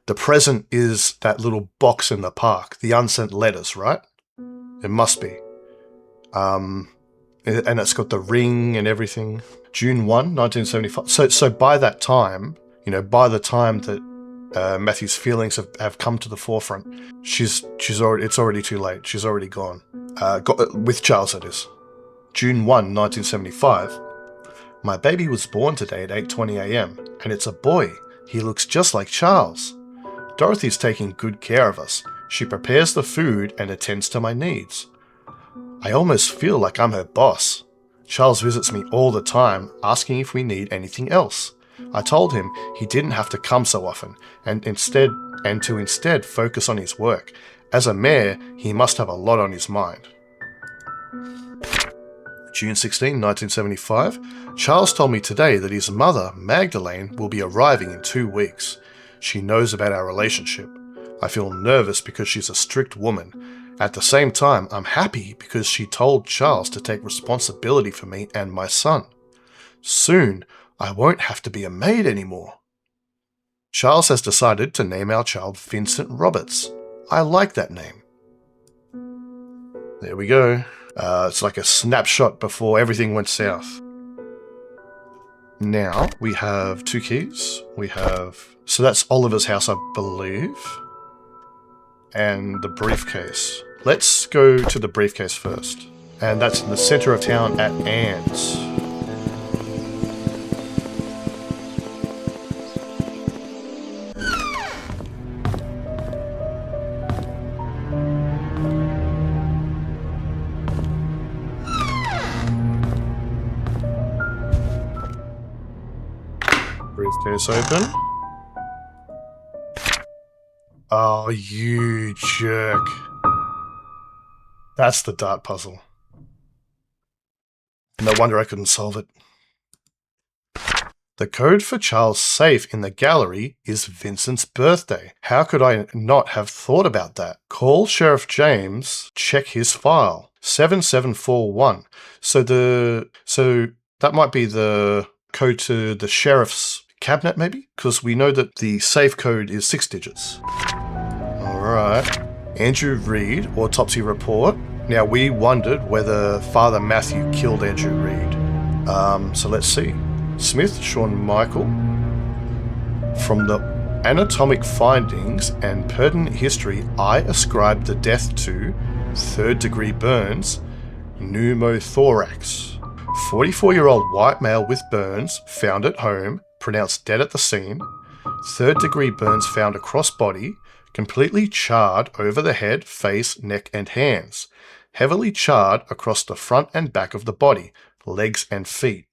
S1: The present is that little box in the park, the unsent letters, right? It must be. And it's got the ring and everything. June 1, 1975. So by that time, by the time that Matthew's feelings have come to the forefront, it's already too late. She's already gone. With Charles, that is. June 1, 1975. My baby was born today at 8:20 a.m. and it's a boy. He looks just like Charles. Dorothy's taking good care of us. She prepares the food and attends to my needs. I almost feel like I'm her boss. Charles visits me all the time, asking if we need anything else. I told him he didn't have to come so often, and to instead focus on his work. As a mayor, he must have a lot on his mind. June 16, 1975. Charles told me today that his mother, Magdalene, will be arriving in 2 weeks. She knows about our relationship. I feel nervous because she's a strict woman. At the same time, I'm happy because she told Charles to take responsibility for me and my son. Soon, I won't have to be a maid anymore. Charles has decided to name our child Vincent Roberts. I like that name. There we go. It's like a snapshot before everything went south. Now, we have 2 keys. So that's Oliver's house, I believe. And the briefcase. Let's go to the briefcase first. And that's in the center of town at Ann's. Briefcase open. Oh, you jerk. That's the dart puzzle. No wonder I couldn't solve it. The code for Charles' safe in the gallery is Vincent's birthday. How could I not have thought about that? Call Sheriff James, check his file. 7741. So that might be the code to the sheriff's cabinet, maybe? Because we know that the safe code is 6 digits. Alright. Andrew Reed, autopsy report. Now, we wondered whether Father Matthew killed Andrew Reed. So let's see. Smith, Sean Michael. From the anatomic findings and pertinent history, I ascribed the death to 3rd-degree burns, pneumothorax. 44-year-old white male with burns, found at home, pronounced dead at the scene. 3rd-degree burns found across body, completely charred over the head, face, neck and hands. Heavily charred across the front and back of the body, legs and feet.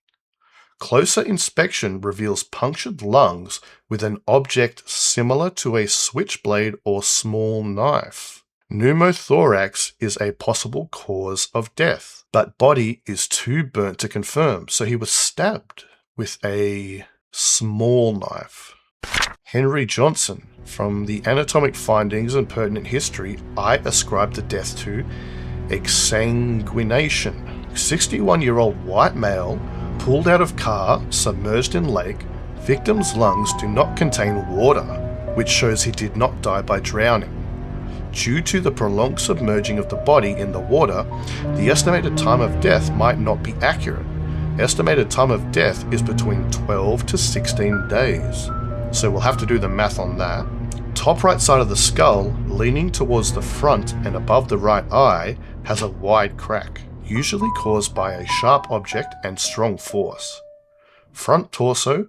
S1: Closer inspection reveals punctured lungs with an object similar to a switchblade or small knife. Pneumothorax is a possible cause of death, but body is too burnt to confirm, so he was stabbed with a small knife. Henry Johnson. From the anatomic findings and pertinent history, I ascribed the death to exsanguination. 61-year-old white male, pulled out of car, submerged in lake. Victim's lungs do not contain water, which shows he did not die by drowning. Due to the prolonged submerging of the body in the water, the estimated time of death might not be accurate. Estimated time of death is between 12 to 16 days. So we'll have to do the math on that. Top right side of the skull, leaning towards the front and above the right eye, has a wide crack, usually caused by a sharp object and strong force. Front torso,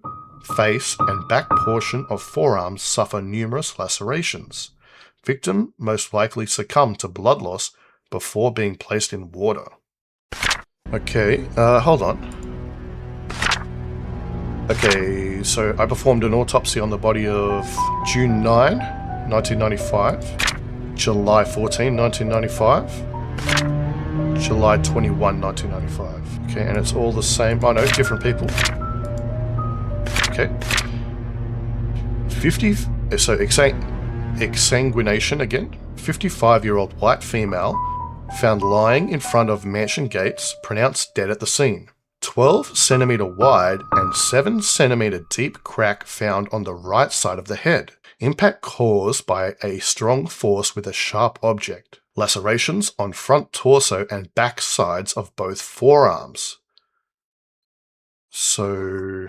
S1: face and back portion of forearms suffer numerous lacerations. Victim most likely succumbed to blood loss before being placed in water. Okay, hold on. Okay, so I performed an autopsy on the body of June 9, 1995, July 14, 1995, July 21, 1995. Okay, and it's all the same. Oh no, different people. Okay. 50, so exsanguination again. 55-year-old white female found lying in front of mansion gates, pronounced dead at the scene. 12 centimeter wide and 7 centimeter deep crack found on the right side of the head. Impact caused by a strong force with a sharp object. Lacerations on front torso and back sides of both forearms. So,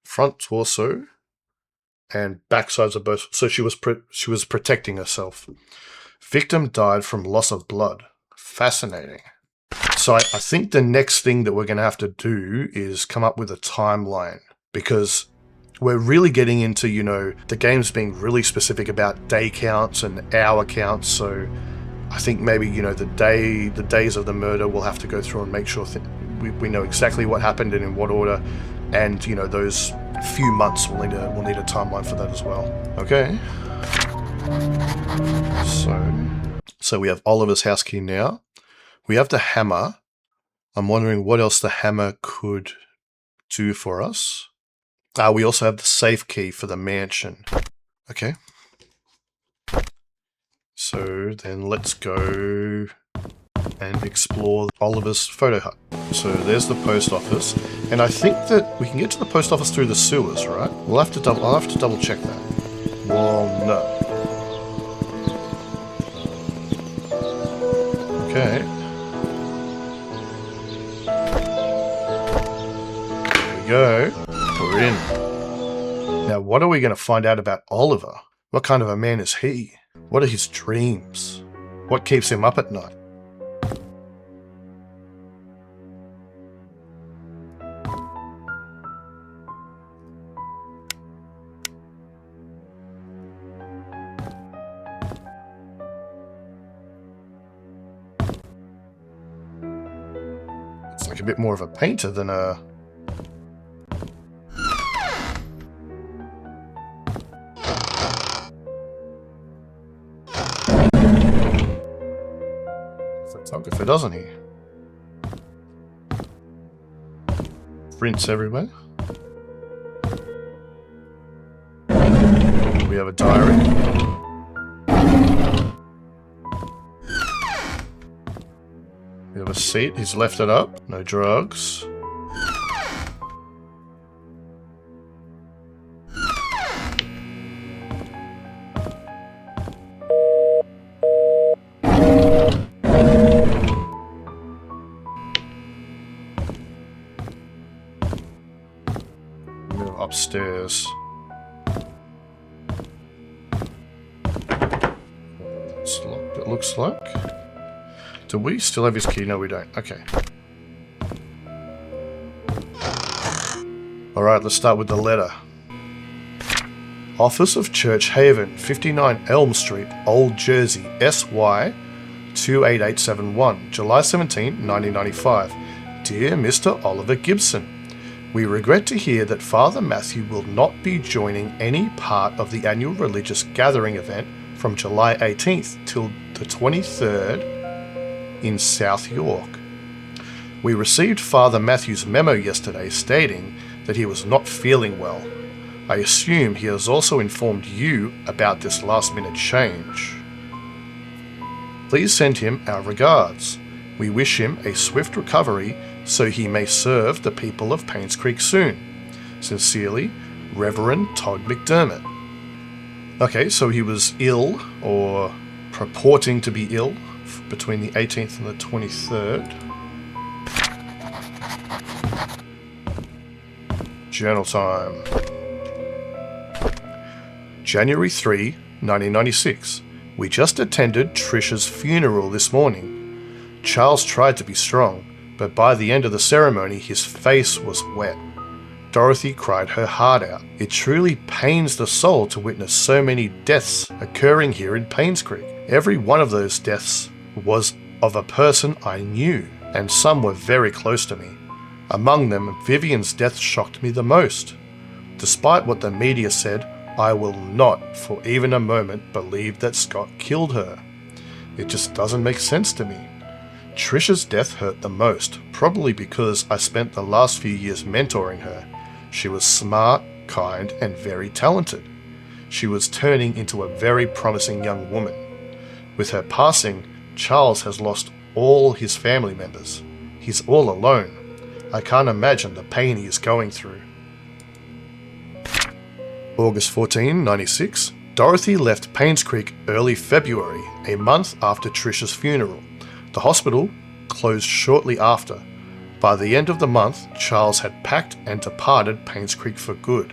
S1: front torso and back sides of both. So she was protecting herself. Victim died from loss of blood. Fascinating. So I think the next thing that we're going to have to do is come up with a timeline, because we're really getting into, you know, the game's being really specific about day counts and hour counts. So I think maybe, you know, the days of the murder, we'll have to go through and make sure we know exactly what happened and in what order. And, you know, those few months, we'll need a timeline for that as well. Okay. So we have Oliver's house key now. We have the hammer. I'm wondering what else the hammer could do for us. We also have the safe key for the mansion. Okay. So then let's go and explore Oliver's photo hut. So there's the post office, and I think that we can get to the post office through the sewers, right? I'll have to double check that. Well, no. Okay. There we go. We're in. Now, what are we going to find out about Oliver? What kind of a man is he? What are his dreams? What keeps him up at night? It's like a bit more of a painter than a... photographer, doesn't he? Prints everywhere. We have a diary. We have a seat. He's left it up. No drugs. Upstairs. It's locked, it looks like. Do we still have his key? No, we don't. Okay. Alright, let's start with the letter. Office of Church Haven, 59 Elm Street, Old Jersey, SY 28871, July 17, 1995. Dear Mr. Oliver Gibson, we regret to hear that Father Matthew will not be joining any part of the annual religious gathering event from July 18th till the 23rd in South York. We received Father Matthew's memo yesterday stating that he was not feeling well. I assume he has also informed you about this last-minute change. Please send him our regards. We wish him a swift recovery so he may serve the people of Painscreek soon. Sincerely, Reverend Todd McDermott. Okay, so he was ill, or purporting to be ill, between the 18th and the 23rd. Journal time. January 3, 1996. We just attended Trisha's funeral this morning. Charles tried to be strong, but by the end of the ceremony his face was wet. Dorothy cried her heart out. It truly pains the soul to witness so many deaths occurring here in Painscreek. Every one of those deaths was of a person I knew, and some were very close to me. Among them, Vivian's death shocked me the most. Despite what the media said, I will not, for even a moment, believe that Scott killed her. It just doesn't make sense to me. Trisha's death hurt the most, probably because I spent the last few years mentoring her. She was smart, kind, and very talented. She was turning into a very promising young woman. With her passing, Charles has lost all his family members. He's all alone. I can't imagine the pain he is going through. August 14, 96. Dorothy left Painscreek early February, a month after Trisha's funeral. The hospital closed shortly after. By the end of the month, Charles had packed and departed Painscreek for good.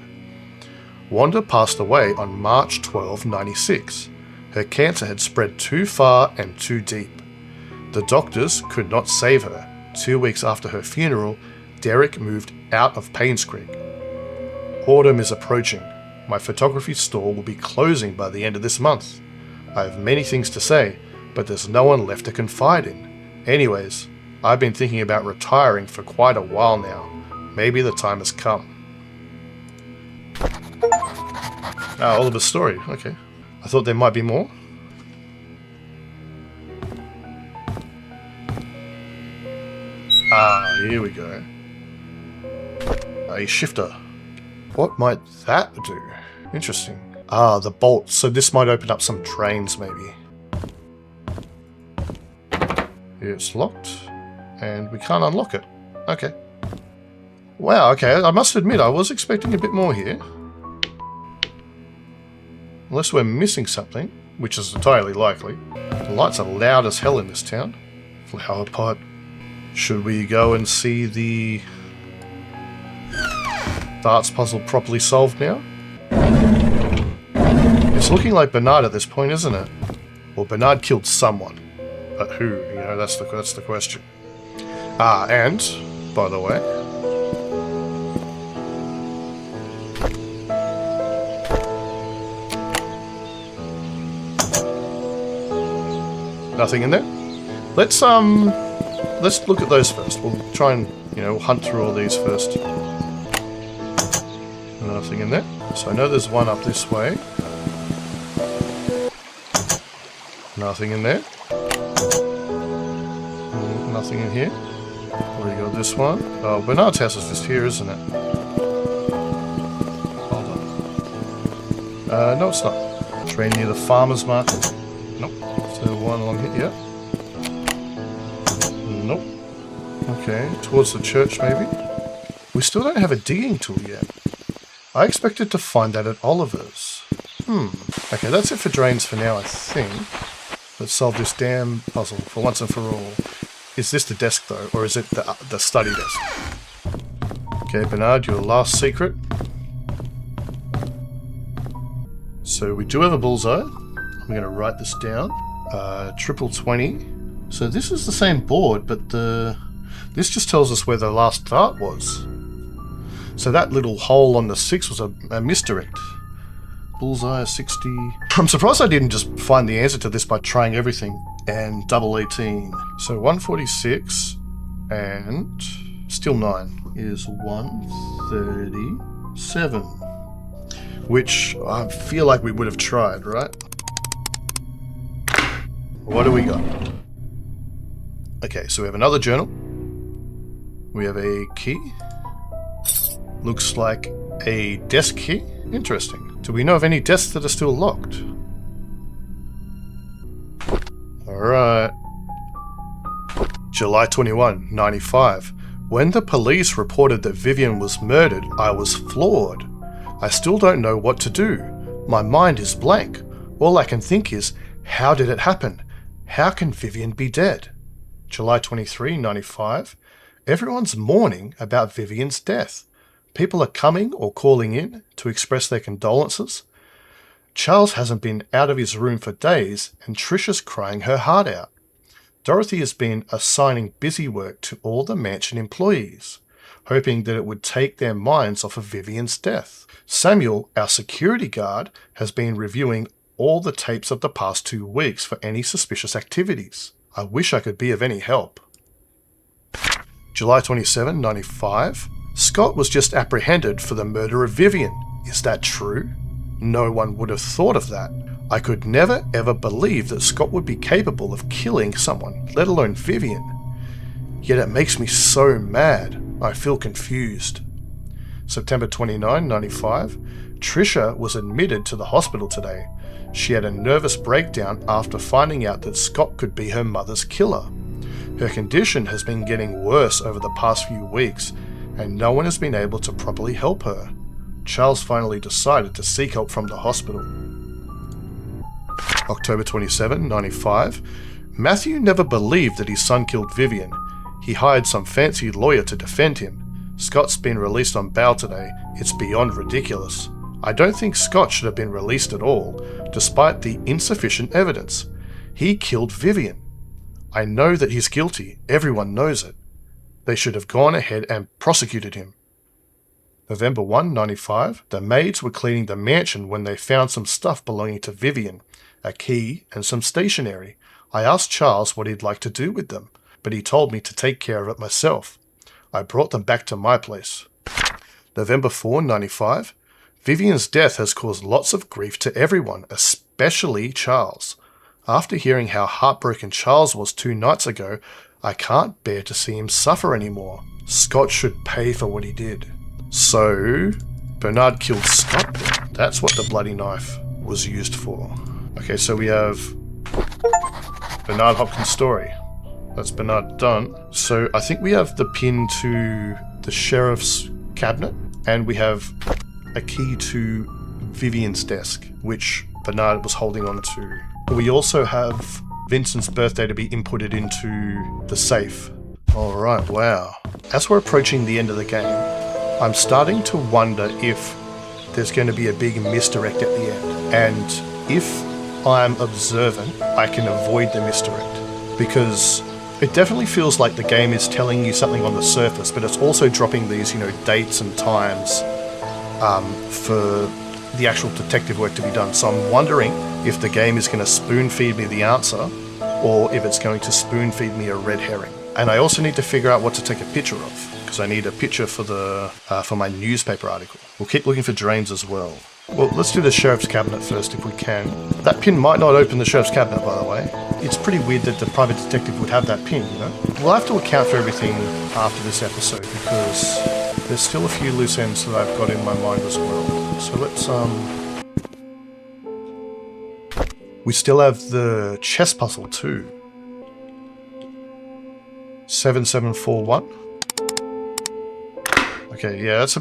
S1: Wanda passed away on March 12, 96. Her cancer had spread too far and too deep. The doctors could not save her. 2 weeks after her funeral, Derek moved out of Painscreek. Autumn is approaching. My photography store will be closing by the end of this month. I have many things to say, but there's no one left to confide in. Anyways, I've been thinking about retiring for quite a while now. Maybe the time has come. Ah, Oliver's story. Okay. I thought there might be more. Ah, here we go. A shifter. What might that do? Interesting. Ah, the bolt. So this might open up some trains, maybe. It's locked. And we can't unlock it. Okay. Wow, okay. I must admit, I was expecting a bit more here. Unless we're missing something, which is entirely likely. The lights are loud as hell in this town. Flower pot. Should we go and see the darts puzzle properly solved now? It's looking like Bernard at this point, isn't it? Well, Bernard killed someone. But who? You know, that's the question. Ah, and, by the way... nothing in there? Let's look at those first. We'll try and, hunt through all these first. Nothing in there. So I know there's one up this way. Nothing in there. Nothing in here. Where you got this one? Oh, Bernard's house is just here, isn't it? Hold on. No, it's not. Train near the farmer's market. Nope. So one along here. Yeah. Nope. Okay, towards the church maybe. We still don't have a digging tool yet. I expected to find that at Oliver's. Okay, that's it for drains for now, I think. Let's solve this damn puzzle for once and for all. Is this the desk though, or is it the study desk? Okay, Bernard, your last secret. So we do have a bullseye. I'm going to write this down. Triple 20. So this is the same board, but this just tells us where the last dart was. So that little hole on the 6 was a misdirect. Bullseye 60. I'm surprised I didn't just find the answer to this by trying everything. And double 18. So 146 and still 9 is 137. Which I feel like we would have tried, right? What do we got? Okay, so we have another journal. We have a key. Looks like a desk key. Interesting. Do we know of any desks that are still locked? Alright. July 21, 95. When the police reported that Vivian was murdered, I was floored. I still don't know what to do. My mind is blank. All I can think is, how did it happen? How can Vivian be dead? July 23, 95. Everyone's mourning about Vivian's death. People are coming or calling in to express their condolences. Charles hasn't been out of his room for days, and Trisha's crying her heart out. Dorothy has been assigning busy work to all the mansion employees, hoping that it would take their minds off of Vivian's death. Samuel, our security guard, has been reviewing all the tapes of the past 2 weeks for any suspicious activities. I wish I could be of any help. July 27, 95. Scott was just apprehended for the murder of Vivian. Is that true? No one would have thought of that. I could never ever believe that Scott would be capable of killing someone, let alone Vivian. Yet it makes me so mad. I feel confused. September 29, 95. Trisha was admitted to the hospital today. She had a nervous breakdown after finding out that Scott could be her mother's killer. Her condition has been getting worse over the past few weeks, and no one has been able to properly help her. Charles finally decided to seek help from the hospital. October 27, 95. Matthew never believed that his son killed Vivian. He hired some fancy lawyer to defend him. Scott's been released on bail today. It's beyond ridiculous. I don't think Scott should have been released at all, despite the insufficient evidence. He killed Vivian. I know that he's guilty. Everyone knows it. They should have gone ahead and prosecuted him. November 1, 95. The maids were cleaning the mansion when they found some stuff belonging to Vivian, a key and some stationery. I asked Charles what he'd like to do with them, but he told me to take care of it myself. I brought them back to my place. November 4, 95. Vivian's death has caused lots of grief to everyone, especially Charles. After hearing how heartbroken Charles was 2 nights ago, I can't bear to see him suffer anymore. Scott should pay for what he did. So, Bernard killed Scott? That's what the bloody knife was used for. Okay, so we have Bernard Hopkins' story. That's Bernard done. So I think we have the pin to the sheriff's cabinet, and we have a key to Vivian's desk, which Bernard was holding on to. We also have Vincent's birthday to be inputted into the safe. Alright, wow. As we're approaching the end of the game, I'm starting to wonder if there's going to be a big misdirect at the end. And if I'm observant, I can avoid the misdirect. Because it definitely feels like the game is telling you something on the surface, but it's also dropping these, dates and times for the actual detective work to be done. So I'm wondering if the game is going to spoon feed me the answer, or if it's going to spoon feed me a red herring. And I also need to figure out what to take a picture of, because I need a picture for my newspaper article. We'll keep looking for drains as well. Well, let's do the sheriff's cabinet first if we can. That pin might not open the sheriff's cabinet, by the way. It's pretty weird that the private detective would have that pin, We'll have to account for everything after this episode, because there's still a few loose ends that I've got in my mind as well. So let's, we still have the chess puzzle too. 7741. Okay, yeah, that's a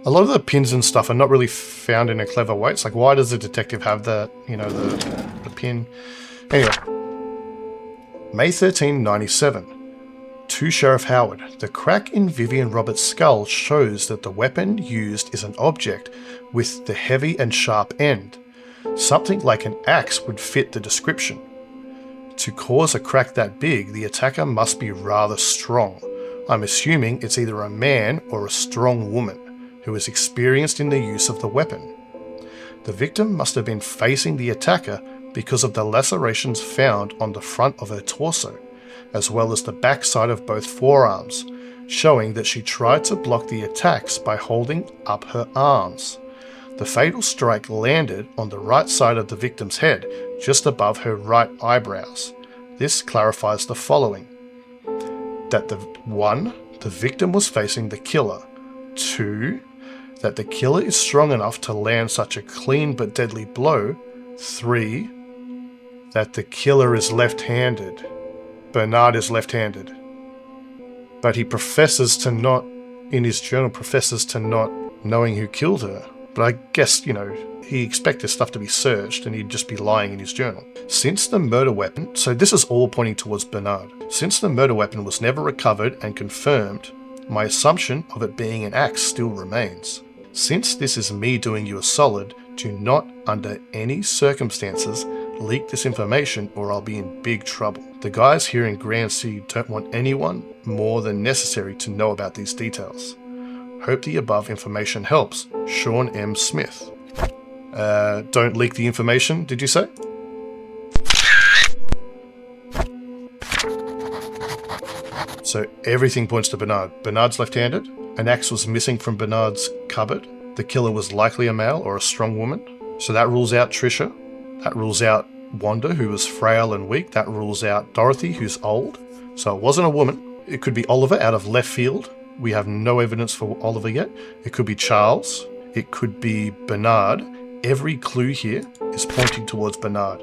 S1: lot of the pins and stuff are not really found in a clever way. It's like, why does the detective have that, the pin? Anyway. May 13, 97. To Sheriff Howard, the crack in Vivian Roberts' skull shows that the weapon used is an object with the heavy and sharp end. Something like an axe would fit the description. To cause a crack that big, the attacker must be rather strong. I'm assuming it's either a man or a strong woman who is experienced in the use of the weapon. The victim must have been facing the attacker because of the lacerations found on the front of her torso, as well as the back side of both forearms, showing that she tried to block the attacks by holding up her arms. The fatal strike landed on the right side of the victim's head, just above her right eyebrows. This clarifies the following: that 1. The victim was facing the killer. 2. That the killer is strong enough to land such a clean but deadly blow. 3. That the killer is left-handed. Bernard is left-handed. But he professes to not, in his journal, professes to not knowing who killed her. But I guess, he expected stuff to be searched and he'd just be lying in his journal. Since the murder weapon, so this is all pointing towards Bernard. Since the murder weapon was never recovered and confirmed, my assumption of it being an axe still remains. Since this is me doing you a solid, do not, under any circumstances, leak this information or I'll be in big trouble. The guys here in Grand C don't want anyone more than necessary to know about these details. Hope the above information helps. Sean M. Smith. Don't leak the information, did you say? So everything points to Bernard. Bernard's left-handed. An axe was missing from Bernard's cupboard. The killer was likely a male or a strong woman. So that rules out Trisha. That rules out Wanda, who was frail and weak. That rules out Dorothy, who's old. So it wasn't a woman. It could be Oliver out of left field. We have no evidence for Oliver yet. It could be Charles. It could be Bernard. Every clue here is pointing towards Bernard.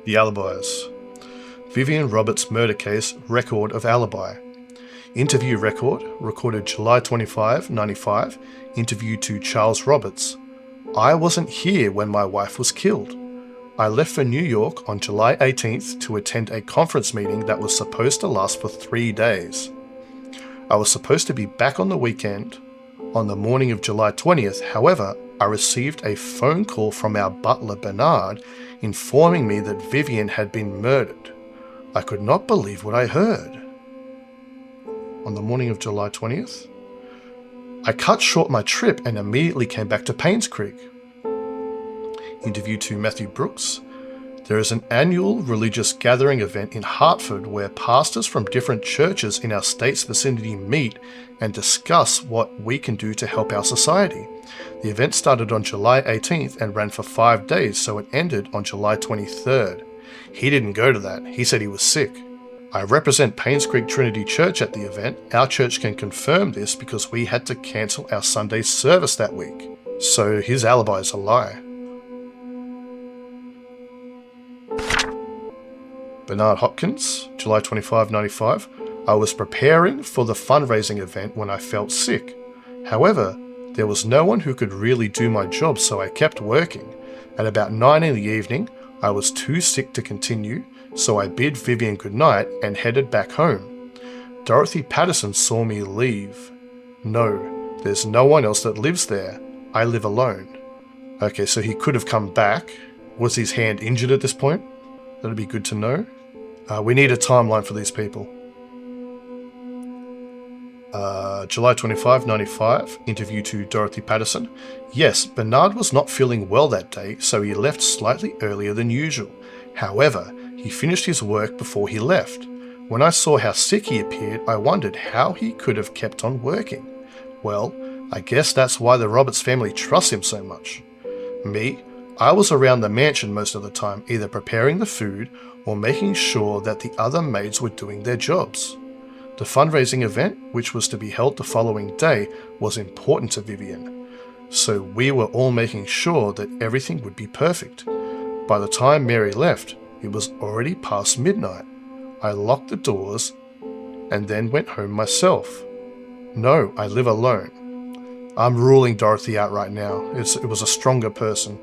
S1: The alibis. Vivian Roberts' murder case record of alibi. Interview record, recorded July 25, 95, interview to Charles Roberts. I wasn't here when my wife was killed. I left for New York on July 18th to attend a conference meeting that was supposed to last for 3 days. I was supposed to be back on the weekend. On the morning of July 20th, however, I received a phone call from our butler Bernard informing me that Vivian had been murdered. I could not believe what I heard. On the morning of July 20th, I cut short my trip and immediately came back to Painscreek. Interview to Matthew Brooks. There is an annual religious gathering event in Hartford where pastors from different churches in our state's vicinity meet and discuss what we can do to help our society. The event started on July 18th and ran for 5 days, so it ended on July 23rd. He didn't go to that. He said he was sick. I represent Painscreek Trinity Church at the event. Our church can confirm this because we had to cancel our Sunday service that week. So his alibi is a lie. Bernard Hopkins, July 25, 95. I was preparing for the fundraising event when I felt sick. However, there was no one who could really do my job, so I kept working. At about 9 in the evening, I was too sick to continue, so I bid Vivian goodnight and headed back home. Dorothy Patterson saw me leave. No, there's no one else that lives there. I live alone. Okay, so he could have come back. Was his hand injured at this point? That'd be good to know. We need a timeline for these people. July 25, 95, interview to Dorothy Patterson. Yes, Bernard was not feeling well that day, so he left slightly earlier than usual. However, he finished his work before he left. When I saw how sick he appeared, I wondered how he could have kept on working. Well, I guess that's why the Roberts family trusts him so much. Me, I was around the mansion most of the time, either preparing the food or making sure that the other maids were doing their jobs. The fundraising event, which was to be held the following day, was important to Vivian, so we were all making sure that everything would be perfect. By the time Mary left, it was already past midnight. I locked the doors and then went home myself. No, I live alone. I'm ruling Dorothy out right now. It was a stronger person.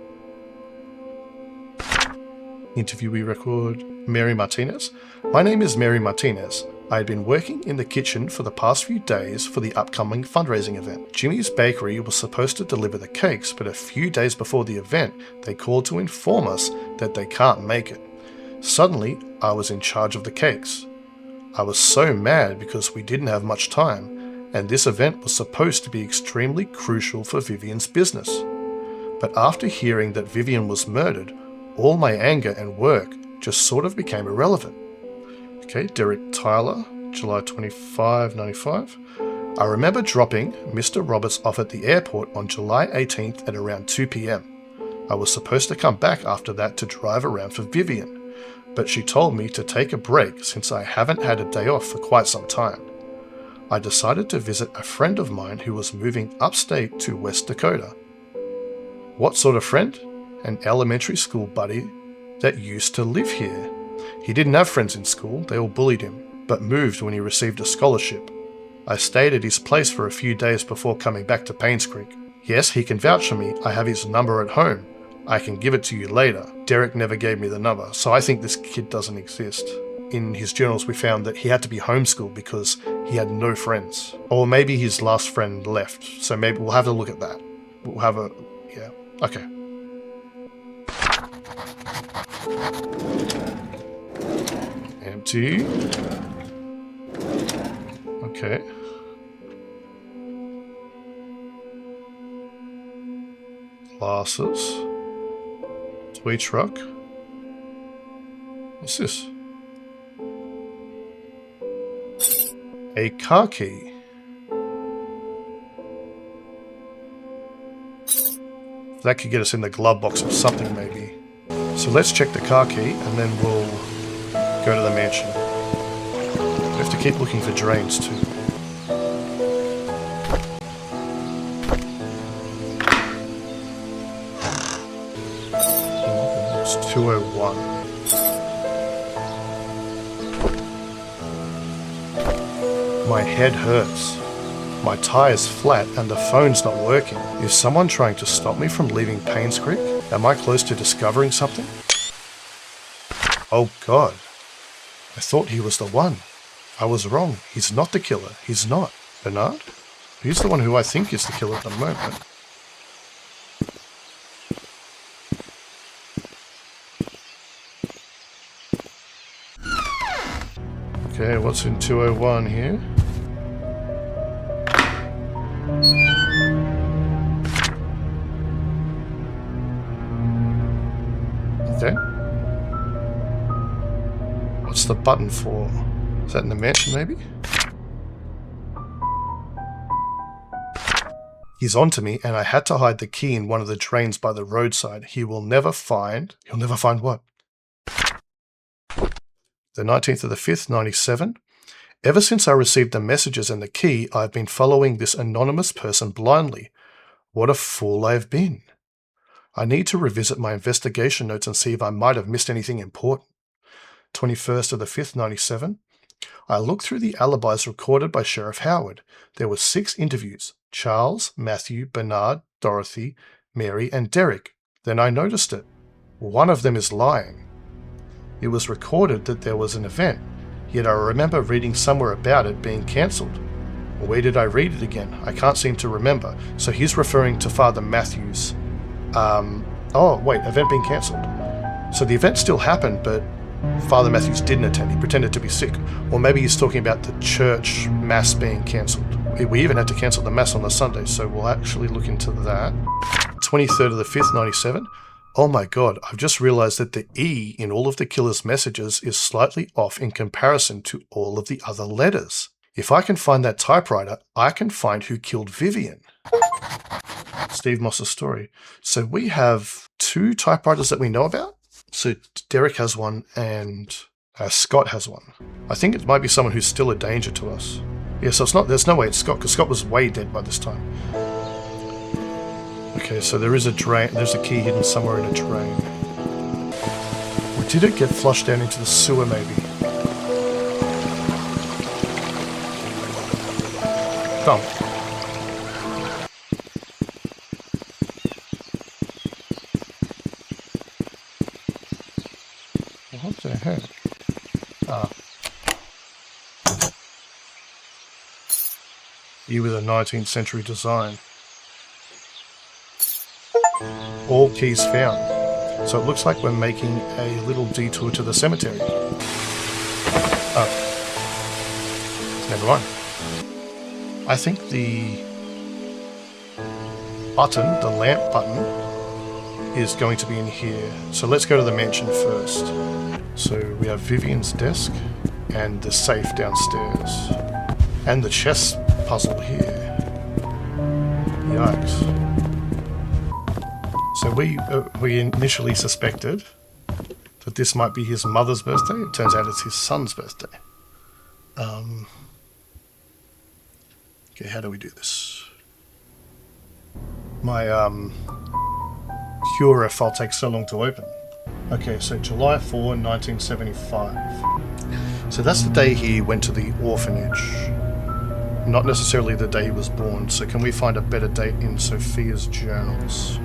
S1: Interviewee record, Mary Martinez. My name is Mary Martinez. I had been working in the kitchen for the past few days for the upcoming fundraising event. Jimmy's Bakery was supposed to deliver the cakes, but a few days before the event, they called to inform us that they can't make it. Suddenly, I was in charge of the cakes. I was so mad because we didn't have much time, and this event was supposed to be extremely crucial for Vivian's business. But after hearing that Vivian was murdered, all my anger and work just sort of became irrelevant. Okay, Derek Tyler, July 25, 95. I remember dropping Mr. Roberts off at the airport on July 18th at around 2 p.m. I was supposed to come back after that to drive around for Vivian, but she told me to take a break since I haven't had a day off for quite some time. I decided to visit a friend of mine who was moving upstate to West Dakota. What sort of friend? An elementary school buddy that used to live here. He didn't have friends in school, they all bullied him, but moved when he received a scholarship. I stayed at his place for a few days before coming back to Painscreek. Yes, he can vouch for me. I have his number at home. I can give it to you later. Derek never gave me the number, so I think this kid doesn't exist. In his journals we found that he had to be homeschooled because he had no friends. Or maybe his last friend left, so maybe we'll have a look at that. We'll have a... yeah, okay. Empty. Okay. Glasses. Toy truck. What's this? A car key. That could get us in the glove box or something maybe. So let's check the car key and then we'll go to the mansion. We have to keep looking for drains too. It's 201. My head hurts. My tire's flat and the phone's not working. Is someone trying to stop me from leaving Painscreek? Am I close to discovering something? Oh God. I thought he was the one. I was wrong. He's not the killer. He's not. Bernard? He's the one who I think is the killer at the moment. Okay, what's in 201 here? Okay. What's the button for? Is that in the mansion, maybe? He's onto me, and I had to hide the key in one of the drains by the roadside. He'll never find what? The 19th of the 5th, 97. Ever since I received the messages and the key, I've been following this anonymous person blindly. What a fool I've been. I need to revisit my investigation notes and see if I might have missed anything important. 21st of the 5th, 97. I looked through the alibis recorded by Sheriff Howard. There were 6 interviews: Charles, Matthew, Bernard, Dorothy, Mary, and Derek. Then I noticed it. One of them is lying. It was recorded that there was an event, yet I remember reading somewhere about it being cancelled. Where did I read it again? I can't seem to remember. So he's referring to Father Matthew's. Oh, wait, event being cancelled. So the event still happened, but Father Matthews didn't attend. He pretended to be sick. Or maybe he's talking about the church mass being cancelled. We even had to cancel the mass on the Sunday, so we'll actually look into that. 23rd of the 5th, 97. Oh my God, I've just realized that the E in all of the killer's messages is slightly off in comparison to all of the other letters. If I can find that typewriter, I can find who killed Vivian. Steve Moss's story. So we have 2 typewriters that we know about. So Derek has one and Scott has one. I think it might be someone who's still a danger to us. Yeah, so it's not. There's no way it's Scott, because Scott was way dead by this time. Okay, so there is a drain. There's a key hidden somewhere in a drain. Or did it get flushed down into the sewer, maybe? Dump. What the heck? Ah. You with a 19th century design. All keys found. So it looks like we're making a little detour to the cemetery. Oh. Never mind. I think the button, the lamp button, is going to be in here. So let's go to the mansion first. So we have Vivian's desk and the safe downstairs. And the chess puzzle here. Yikes. So we initially suspected that this might be his mother's birthday. It turns out it's his son's birthday. Okay, how do we do this? My Cura file takes so long to open. Okay, so July 4, 1975. So that's the day he went to the orphanage. Not necessarily the day he was born. So can we find a better date in Sophia's journals?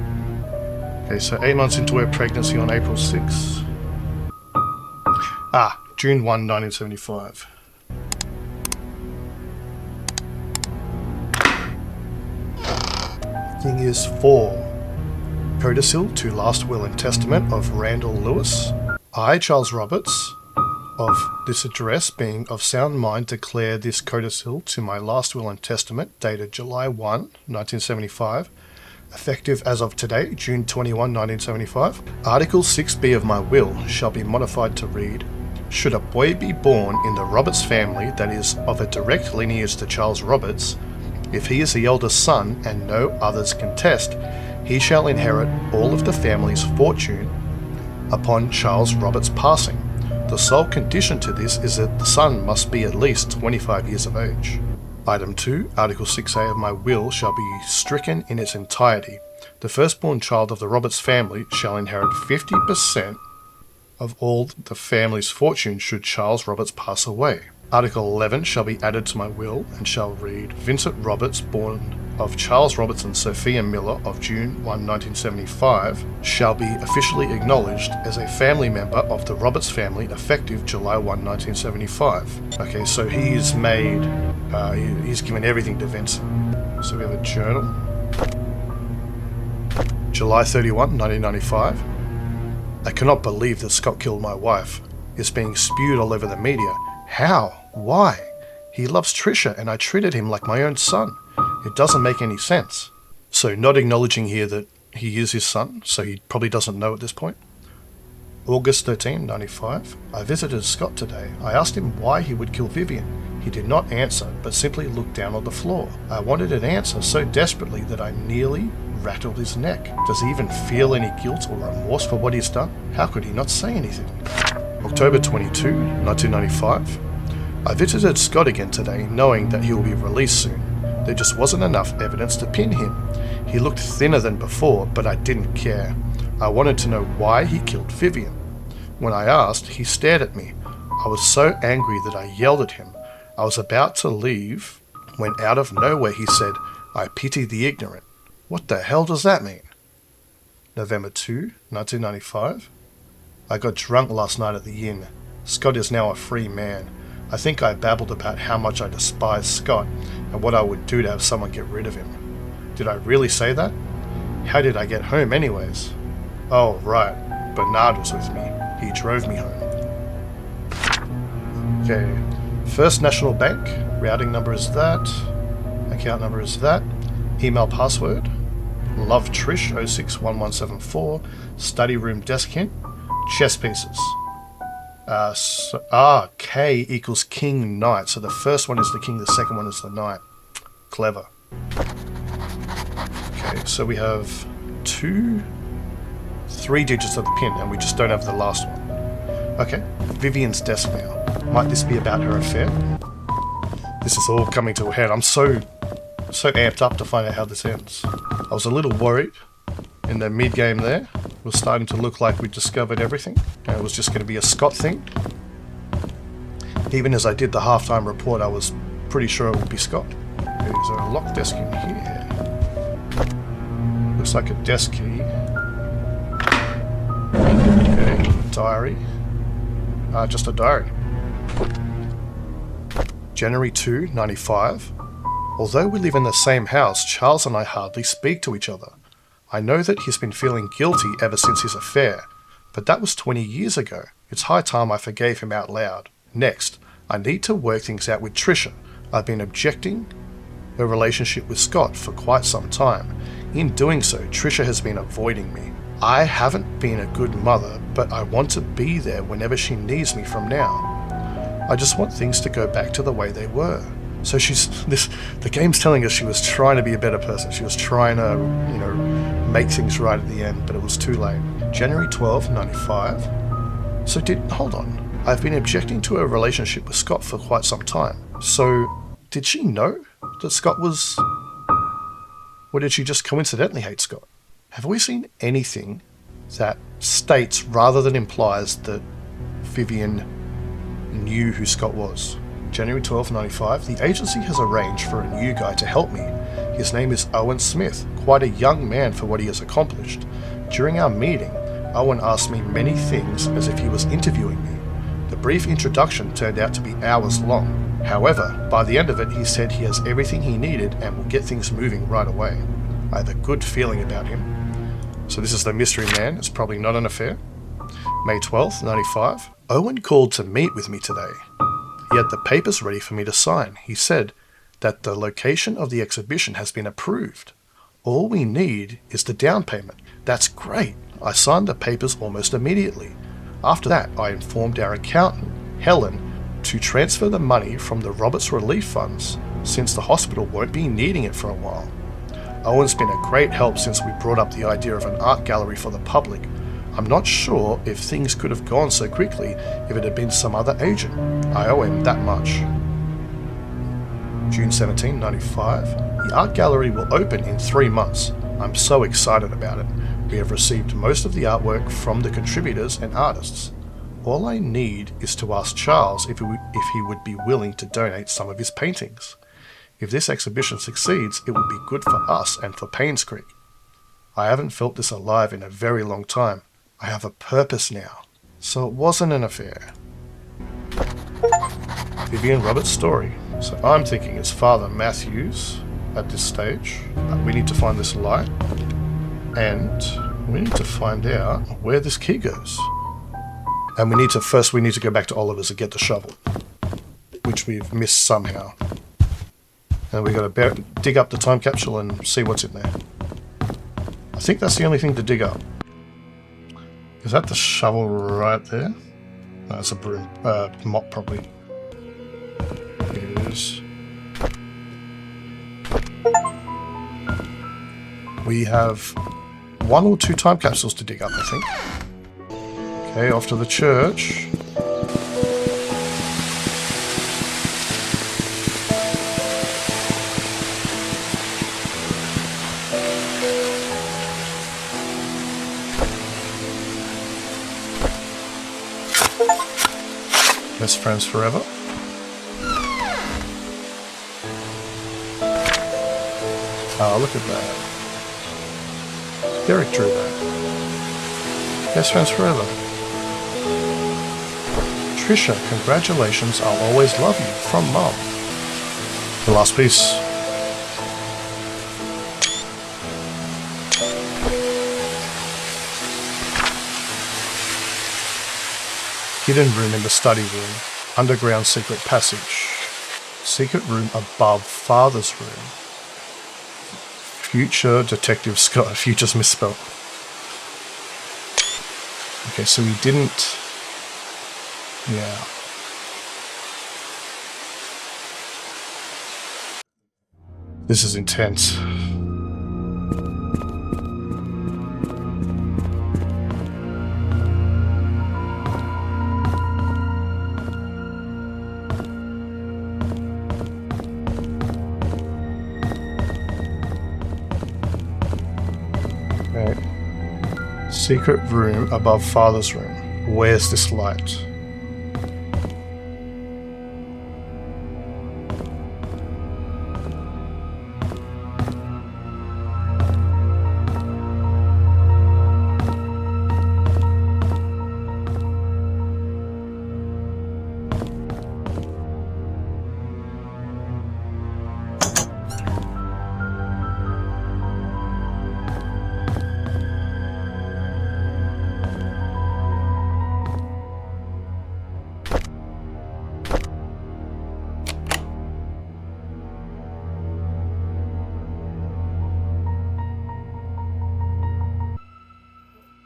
S1: Okay, so 8 months into her pregnancy on April 6. June 1, 1975. Thing is 4. Codicil to last will and testament of Randall Lewis. I, Charles Roberts, of this address, being of sound mind, declare this codicil to my last will and testament, dated July 1, 1975, effective as of today, June 21, 1975. Article 6b of my will shall be modified to read: should a boy be born in the Roberts family that is of a direct lineage to Charles Roberts, if he is the eldest son and no others contest, he shall inherit all of the family's fortune upon Charles Roberts' passing. The sole condition to this is that the son must be at least 25 years of age. Item 2, Article 6A of my will shall be stricken in its entirety. The firstborn child of the Roberts family shall inherit 50% of all the family's fortune should Charles Roberts pass away. Article 11 shall be added to my will and shall read, Vincent Roberts, born of Charles Roberts and Sophia Miller of June 1, 1975, shall be officially acknowledged as a family member of the Roberts family effective July 1, 1975. Okay, so he's made, he's given everything to Vincent. So we have a journal. July 31, 1995. I cannot believe that Scott killed my wife. It's being spewed all over the media. How? Why? He loves Trisha and I treated him like my own son. It doesn't make any sense. So not acknowledging here that he is his son, so he probably doesn't know at this point. August 13, 95. I visited Scott today. I asked him why he would kill Vivian. He did not answer, but simply looked down on the floor. I wanted an answer so desperately that I nearly rattled his neck. Does he even feel any guilt or remorse for what he's done? How could he not say anything? October 22, 1995. I visited Scott again today, knowing that he will be released soon. There just wasn't enough evidence to pin him. He looked thinner than before, but I didn't care. I wanted to know why he killed Vivian. When I asked, he stared at me. I was so angry that I yelled at him. I was about to leave when out of nowhere he said, I pity the ignorant. What the hell does that mean? November 2, 1995. I got drunk last night at the inn. Scott is now a free man. I think I babbled about how much I despise Scott and what I would do to have someone get rid of him. Did I really say that? How did I get home anyways? Oh, right. Bernard was with me. He drove me home. Okay. First National Bank. Routing number is that. Account number is that. Email password. Love Trish 061174. Study room desk hint. Chess pieces. K equals king knight. So the first one is the king, the second one is the knight. Clever. Okay, so we have 3 digits of the pin, and we just don't have the last one. Okay, Vivian's desk now. Might this be about her affair? This is all coming to a head. I'm so amped up to find out how this ends. I was a little worried in the mid-game there. It was starting to look like we discovered everything, and it was just going to be a Scott thing. Even as I did the halftime report, I was pretty sure it would be Scott. There's a lock desk in here. Looks like a desk key. Okay, diary. Just a diary. January 2, 95. Although we live in the same house, Charles and I hardly speak to each other. I know that he's been feeling guilty ever since his affair, but that was 20 years ago. It's high time I forgave him out loud. Next, I need to work things out with Trisha. I've been objecting her relationship with Scott for quite some time. In doing so, Trisha has been avoiding me. I haven't been a good mother, but I want to be there whenever she needs me from now. I just want things to go back to the way they were. So the game's telling us she was trying to be a better person. She was trying to, make things right at the end, but it was too late. January 12, 95. Hold on. I've been objecting to her relationship with Scott for quite some time. So, did she know that Scott was... Or did she just coincidentally hate Scott? Have we seen anything that states rather than implies that Vivian knew who Scott was? January 12, 95. The agency has arranged for a new guy to help me. His name is Owen Smith, quite a young man for what he has accomplished. During our meeting, Owen asked me many things as if he was interviewing me. The brief introduction turned out to be hours long. However, by the end of it, he said he has everything he needed and will get things moving right away. I have a good feeling about him. So this is the mystery man. It's probably not an affair. May 12th, 95. Owen called to meet with me today. He had the papers ready for me to sign. He said that the location of the exhibition has been approved. All we need is the down payment. That's great. I signed the papers almost immediately. After that, I informed our accountant, Helen, to transfer the money from the Roberts Relief Funds, since the hospital won't be needing it for a while. Owen's been a great help since we brought up the idea of an art gallery for the public. I'm not sure if things could have gone so quickly if it had been some other agent. I owe him that much. June 17, 95. The art gallery will open in 3 months. I'm so excited about it. We have received most of the artwork from the contributors and artists. all I need is to ask Charles if he would be willing to donate some of his paintings. If this exhibition succeeds, it would be good for us and for Painscreek. I haven't felt this alive in a very long time. I have a purpose now. So it wasn't an affair. Vivian Roberts' story. So I'm thinking it's Father Matthews at this stage. We need to find this light. And we need to find out where this key goes. And we need to go back to Oliver's and get the shovel, which we've missed somehow. And we got to dig up the time capsule and see what's in there. I think that's the only thing to dig up. Is that the shovel right there? No, it's a broom, mop probably. Here it is. We have 1 or 2 time capsules to dig up, I think. Okay, off to the church. Best friends forever. Oh, look at that. Derek drew that. Best friends forever. Trisha, congratulations, I'll always love you, from Mom. The last piece. Hidden room in the study room. Underground secret passage. Secret room above Father's room. Future Detective Scott. Future's misspelled. Okay, so we didn't... Yeah. This is intense. Okay. Secret room above Father's room. Where's this light?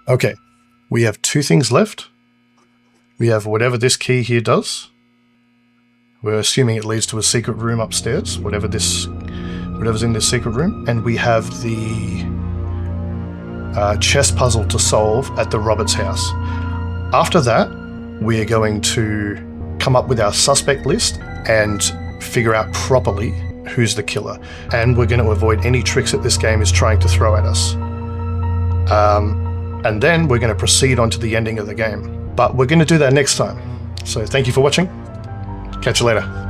S1: Okay, we have 2 things left. We have whatever this key here does. We're assuming it leads to a secret room upstairs, whatever's in this secret room. And we have the chess puzzle to solve at the Roberts house. After that, we are going to come up with our suspect list and figure out properly who's the killer. And we're going to avoid any tricks that this game is trying to throw at us. And then we're going to proceed on to the ending of the game. But we're going to do that next time. So thank you for watching. Catch you later.